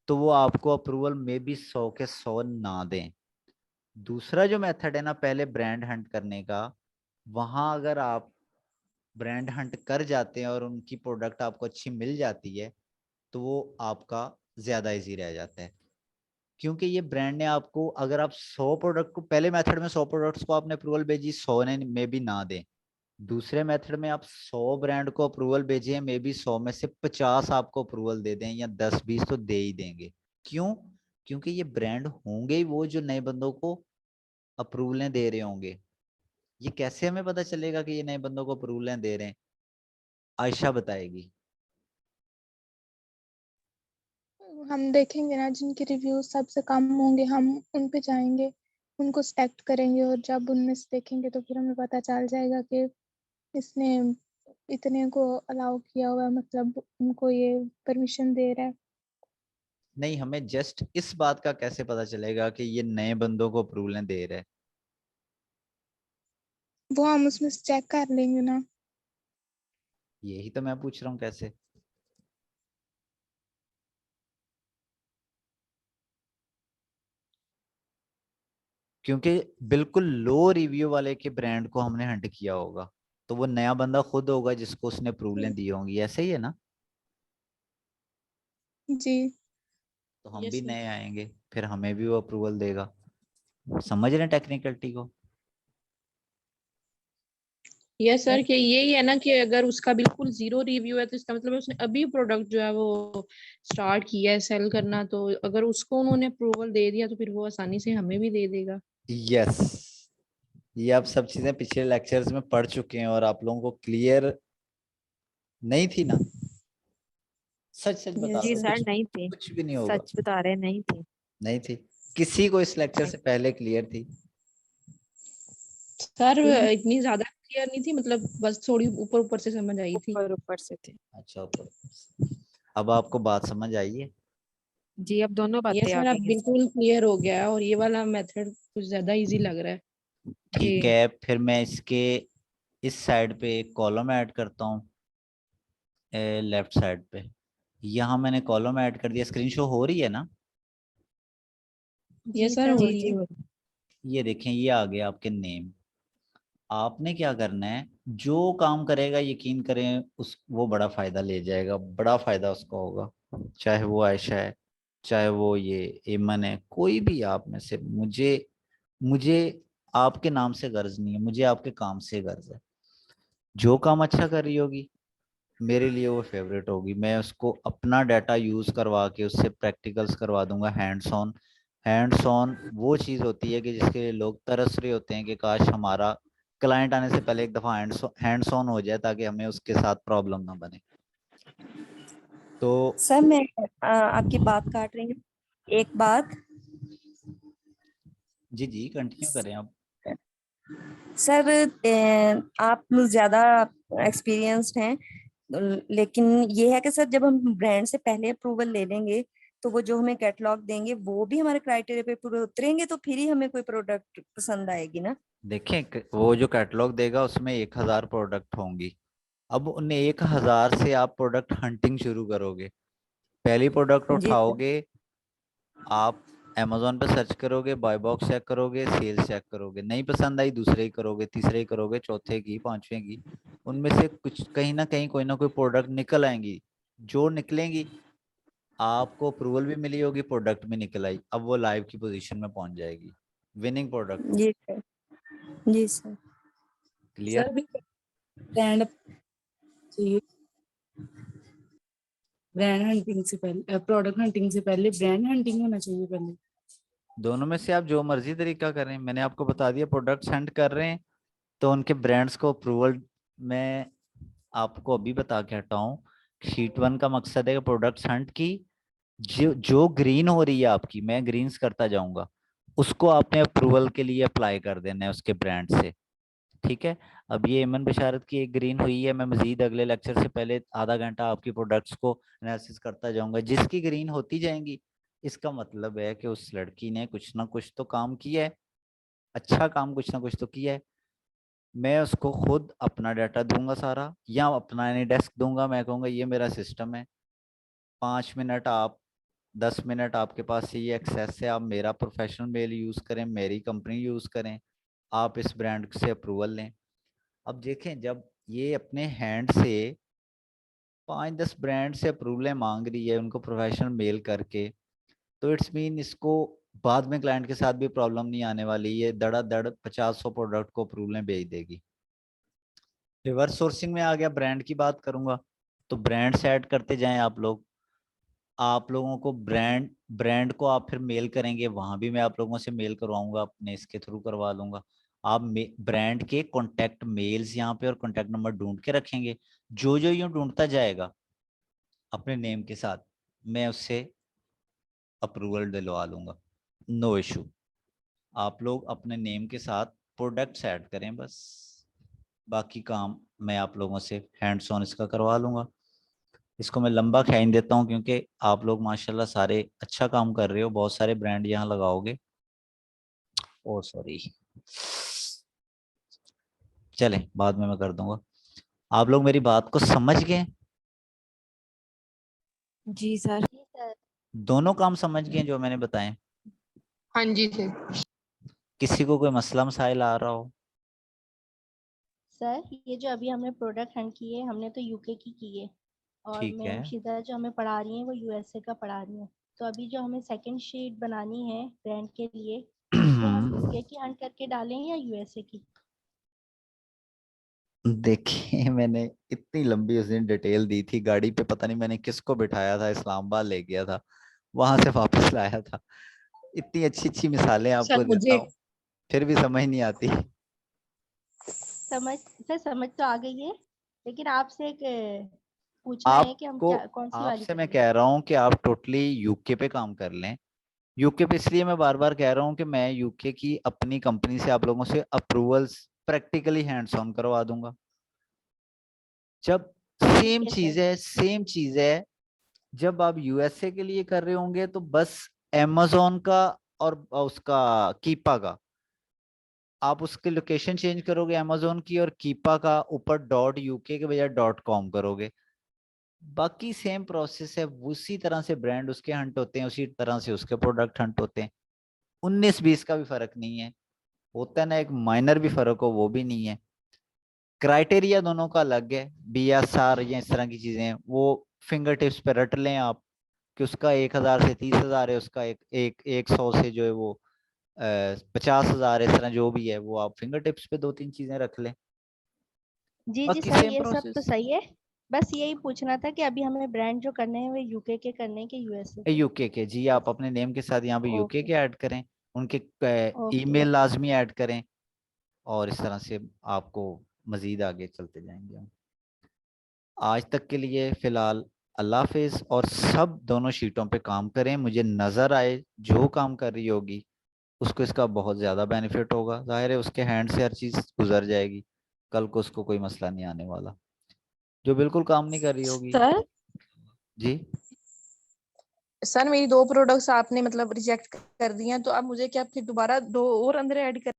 Speaker 2: तो वो आपको अप्रूवल में भी 100 के 100 ना दें। दूसरा जो मेथड है ना पहले ब्रांड हंट करने का, वहां अगर आप ब्रांड हंट कर जाते हैं और उनकी प्रोडक्ट आपको अच्छी मिल जाती है, तो वो आपका ज्यादा इजी रह जाता है। क्योंकि ये ब्रांड ने आपको, अगर आप 100 प्रोडक्ट को, पहले मेथड में 100 प्रोडक्ट्स को आपने अप्रूवल भेजी, 100 ने मे भी ना दें। दूसरे मेथड में आप 100 ब्रांड को अप्रूवल भेजे, मे बी 100 में से 50 आपको अप्रूवल दे दें, या 10-20 तो दे ही देंगे। क्यों? क्योंकि ये ब्रांड होंगे ही वो जो नए बंदों को अप्रूवलें दे रहे होंगे। ये कैसे हमें पता चलेगा कि ये नए बंदों को अप्रूवलें दे रहे हैं? आयशा बताएगी।
Speaker 6: हम देखेंगे ना जिनके रिव्यूज सबसे कम होंगे, हम उन पे जाएंगे, उनको सिलेक्ट करेंगे, और जब उनमें से देखेंगे तो फिर हमें पता चल जाएगा कि इसने इतने को अलाउ किया हुआ है, मतलब उनको ये परमिशन दे रहा है।
Speaker 2: नहीं, हमें जस्ट इस बात का कैसे पता चलेगा कि ये नए बंदों को अप्रूवलें दे रहे हैं?
Speaker 6: वो हम उसमें से चेक कर लेंगे ना।
Speaker 2: यही तो मैं पूछ रहा हूँ, कैसे? क्योंकि बिल्कुल लो रिव्यू वाले के ब्रांड को हमने हंट किया होगा, तो वो नया बंदा खुद होगा जिसको उसने अप्रूवलें दी होंगी। ऐसे ही है ना?
Speaker 6: जी।
Speaker 2: तो हम
Speaker 4: यस
Speaker 2: भी
Speaker 4: सर।
Speaker 2: नए आएंगे, फिर हमें भी वो अप्रूवल देगा। समझ रहे हैं टेक्निकलिटी को?
Speaker 4: यस सर, कि यही है ना कि अगर उसका बिल्कुल 0 रिव्यू है तो इसका मतलब है उसने अभी प्रोडक्ट जो है वो स्टार्ट किया है सेल करना, तो अगर उसको उन्होंने अप्रूवल दे दिया तो फिर वो आसानी से हमें भी दे देगा।
Speaker 2: यस, ये आप सब चीजें पिछले लेक्चर्स में पढ़ चुके हैं और आप लोगों को क्लियर नहीं थी ना? सच सच बता
Speaker 3: जी
Speaker 2: दो,
Speaker 3: सर, नहीं थी।
Speaker 2: कुछ भी नहीं होगा।
Speaker 3: सच बता रहे, नहीं थी।
Speaker 2: नहीं थी? किसी को इस लेक्चर से पहले क्लियर थी?
Speaker 4: सर इतनी ज्यादा क्लियर नहीं थी, मतलब बस थोड़ी ऊपर ऊपर से समझ आई थी।
Speaker 3: ऊपर ऊपर से थे।
Speaker 2: अच्छा, ऊपर। अब आपको बात समझ आई है?
Speaker 3: जी, अब दोनों
Speaker 4: ये
Speaker 3: बातें आ
Speaker 4: सर अब
Speaker 3: गई हैं।
Speaker 4: बिल्कुल क्लियर हो गया है, और ये वाला मेथड कुछ ज्यादा इजी लग रहा है
Speaker 2: ठीक
Speaker 4: कि
Speaker 2: है, फिर मैं इसके इस साइड पे एक कॉलम ऐड करता हूँ, लेफ्ट साइड पे। यहाँ मैंने कॉलम ऐड कर दिया। स्क्रीन शो हो रही है ना?
Speaker 4: ये
Speaker 3: जी
Speaker 4: सर
Speaker 3: सर,
Speaker 4: हो
Speaker 3: जी
Speaker 4: रही
Speaker 3: जी
Speaker 4: है।
Speaker 3: हो रही
Speaker 2: ये देखें, ये आ गया आपके नेम। आपने क्या करना है, जो काम करेगा यकीन करें उस वो बड़ा फायदा ले जाएगा, बड़ा फायदा उसका होगा। चाहे वो आयशा है, चाहे वो ये एमन है, कोई भी आप में से। मुझे मुझे आपके नाम से गर्ज नहीं है, मुझे आपके काम से गर्ज है। जो काम अच्छा कर रही होगी मेरे लिए वो फेवरेट होगी। मैं उसको अपना डाटा यूज करवा के उससे प्रैक्टिकल्स करवा दूंगा, हैंड्स ऑन। हैंड्स ऑन वो चीज होती है कि जिसके लिए लोग तरस रहे होते हैं कि काश हमारा क्लाइंट आने से पहले एक दफा हैंड्स ऑन हो जाए, ताकि हमें उसके साथ प्रॉब्लम ना बने। तो
Speaker 10: सर मैं आपकी बात काट रही हूँ, एक बात।
Speaker 2: जी जी, कंटिन्यू करें आप।
Speaker 10: सर आप ज्यादा एक्सपीरियंस्ड हैं, लेकिन ये है कि सर जब हम ब्रांड से पहले अप्रूवल ले लेंगे तो वो जो हमें कैटलॉग देंगे वो भी हमारे क्राइटेरिया पे पूरे उतरेंगे, तो फिर ही हमें कोई प्रोडक्ट पसंद आएगी ना।
Speaker 2: देखें, वो जो कैटलॉग देगा उसमें 1000 प्रोडक्ट होंगी। अब उन 1000 से आप प्रोडक्ट हंटिंग शुरू करोगे। पहली प्रोडक्ट
Speaker 10: जी सर।
Speaker 2: उठाओगे, आप Amazon पे सर्च करोगे, बाय बॉक्स चेक करोगे, सेल्स चेक करोगे, नहीं पसंद आई दूसरे ही करोगे, तीसरे ही करोगे, चौथे की, पांचवें की। उनमें से कुछ कहीं ना कहीं कोई ना कोई प्रोडक्ट निकल आएंगी। जो निकलेंगी आपको अप्रूवल भी मिली होगी, प्रोडक्ट भी निकल आई, अब वो लाइव की पोजीशन में पहुंच जाएगी, विनिंग प्रोडक्ट
Speaker 10: जी
Speaker 2: होगी।
Speaker 10: सर। जी सर।
Speaker 2: क्लियर?
Speaker 9: सर भी ब्रांड चाहिए, ब्रांड हंटिंग से पहले प्रोडक्ट हंटिंग से पहले ब्रांड हंटिंग होना चाहिए पहले।
Speaker 2: दोनों में से आप जो मर्जी तरीका करें, मैंने आपको बता दिया। प्रोडक्ट्स हंट कर रहे हैं तो उनके ब्रांड्स को अप्रूवल, मैं आपको अभी बता के हटा हूँ। शीट 1 का मकसद है कि प्रोडक्ट्स हंट की, जो ग्रीन हो रही है आपकी, मैं ग्रीन्स करता जाऊंगा, उसको आपने अप्रूवल के लिए अप्लाई कर देना है उसके ब्रांड से। ठीक है? अब ये एमन बशारत की एक ग्रीन हुई है, मैं मजीद अगले लेक्चर से पहले आधा घंटा आपकी प्रोडक्ट्स को एनालिसिस करता जाऊंगा। जिसकी ग्रीन होती जाएंगी, इसका मतलब है कि उस लड़की ने कुछ ना कुछ तो काम किया है, अच्छा काम कुछ ना कुछ तो किया है। मैं उसको खुद अपना डाटा दूंगा सारा, या अपना यानी डेस्क दूंगा। मैं कहूँगा ये मेरा सिस्टम है, 5 मिनट आप, 10 मिनट आपके पास ये एक्सेस है, आप मेरा प्रोफेशनल मेल यूज़ करें, मेरी कंपनी यूज़ करें, आप इस ब्रांड से अप्रूवल लें। अब देखें, जब ये अपने हैंड से 5-10 ब्रांड से अप्रूवल मांग रही है उनको प्रोफेशनल मेल करके, तो इट्स मीन इसको बाद में क्लाइंट के साथ भी प्रॉब्लम नहीं आने वाली। ये धड़ाधड़ 50-100 प्रोडक्ट को अप्रूवल भेज देगी। रिवर्स सोर्सिंग में आ गया, ब्रांड की बात करूंगा तो ब्रांड्स ऐड करते जाएं आप लोग। आप लोगों को ब्रांड को आप फिर मेल करेंगे, वहां भी मैं आप लोगों से मेल करवाऊंगा, अपने इसके थ्रू करवा लूंगा। आप ब्रांड के कॉन्टैक्ट मेल्स यहाँ पे और कॉन्टैक्ट नंबर ढूंढ के रखेंगे। जो यूं ढूंढता जाएगा अपने नेम के साथ, मैं उससे अप्रूवल दिलवा लूंगा, नो इशू। आप लोग अपने नेम के साथ प्रोडक्ट्स ऐड करें बस, बाकी काम मैं आप लोगों से हैंड्स ऑन इसका करवा लूंगा। इसको मैं लंबा खींच देता हूँ क्योंकि आप लोग माशाल्लाह सारे अच्छा काम कर रहे हो, बहुत सारे ब्रांड यहाँ लगाओगे। ओ सॉरी, चले बाद में मैं कर दूंगा। आप लोग मेरी बात को समझ गए?
Speaker 3: जी सर।
Speaker 2: दोनों काम समझ गए जो मैंने बताए?
Speaker 4: हाँ जी सर।
Speaker 2: किसी को कोई मसला मसाइल आ रहा हो?
Speaker 5: सर ये जो अभी हमने प्रोडक्ट हंट किए हमने तो यूके की किए और
Speaker 2: ठीक है।
Speaker 5: मैम शीदा जो हमें पढ़ा रही हैं वो यूएसए का पढ़ा रही हैं। तो अभी जो हमें सेकंड शीट बनानी है ब्रांड के लिए उसको हम यूके की हंट करके डालें या यूएसए की?
Speaker 2: देखिए मैंने इतनी लंबी उस दिन डिटेल दी थी, गाड़ी पे पता नहीं मैंने किसको बिठाया था, इस्लामाबाद ले गया था, वहां से वापस लाया था। इतनी अच्छी अच्छी मिसालें आपको देता हूँ फिर भी समझ नहीं आती।
Speaker 5: समझ तो आ गई है, लेकिन आपसे एक पूछना है कि हम
Speaker 2: आपको
Speaker 5: क्या कौन सी वाली
Speaker 2: आपसे मैं
Speaker 5: करें?
Speaker 2: कह रहा हूँ कि आप टोटली यूके पे काम कर लें। यूके पे इसलिए मैं बार बार कह रहा हूँ कि मैं यूके की अपनी कंपनी से आप लोगों से अप्रूवल्स प्रैक्टिकली हैंड्स ऑन करवा दूंगा। जब सेम चीज है जब आप यूएसए के लिए कर रहे होंगे तो बस amazon का और उसका कीपा का आप उसकी लोकेशन चेंज करोगे amazon की, और कीपा का ऊपर .uk के बजाय .com करोगे। बाकी सेम प्रोसेस है, उसी तरह से ब्रांड उसके हंट होते हैं, उसी तरह से उसके प्रोडक्ट हंट होते हैं। 19-20 का भी फर्क नहीं है, होता है ना एक माइनर भी फर्क हो, वो भी नहीं है। क्राइटेरिया दोनों का अलग है, BSR या इस तरह की चीजें वो फिंगर टिप्स पे रट लें आप कि उसका 1000 से 30,000 है, उसका एक 100 से जो है वो 50,000 इस तरह जो भी है वो आप फिंगर टिप्स पे 2-3 चीजें रख लें।
Speaker 5: जी
Speaker 2: बाकी
Speaker 5: सर
Speaker 2: सेम
Speaker 5: ये सब तो
Speaker 2: प्रोसेस।
Speaker 5: सही है, बस यही पूछना था कि अभी हमें ब्रांड जो करने हैं वो यूके के करने हैं कि यूएसए के?
Speaker 2: यूके के जी, आप अपने नेम के साथ यहाँ पे यूके
Speaker 5: ओके
Speaker 2: के ऐड करें, उनके
Speaker 5: ओके
Speaker 2: ईमेल
Speaker 5: ओके।
Speaker 2: लाजमी ऐड करें, और इस तरह से आपको मजीद आगे चलते जाएंगे हम। आज तक के लिए फिलहाल अल्लाह हाफिज, और सब दोनों शीटों पे काम करें। मुझे नजर आए जो काम कर रही होगी उसको इसका बहुत ज्यादा बेनिफिट होगा, जाहिर है उसके हैंड से हर चीज गुजर जाएगी, कल को उसको कोई मसला नहीं आने वाला। जो बिल्कुल काम नहीं कर रही होगी
Speaker 7: सर
Speaker 2: जी।
Speaker 7: सर मेरी 2 प्रोडक्ट्स आपने मतलब रिजेक्ट कर दिए हैं, तो अब मुझे क्या फिर दोबारा 2 और अंदर ऐड कर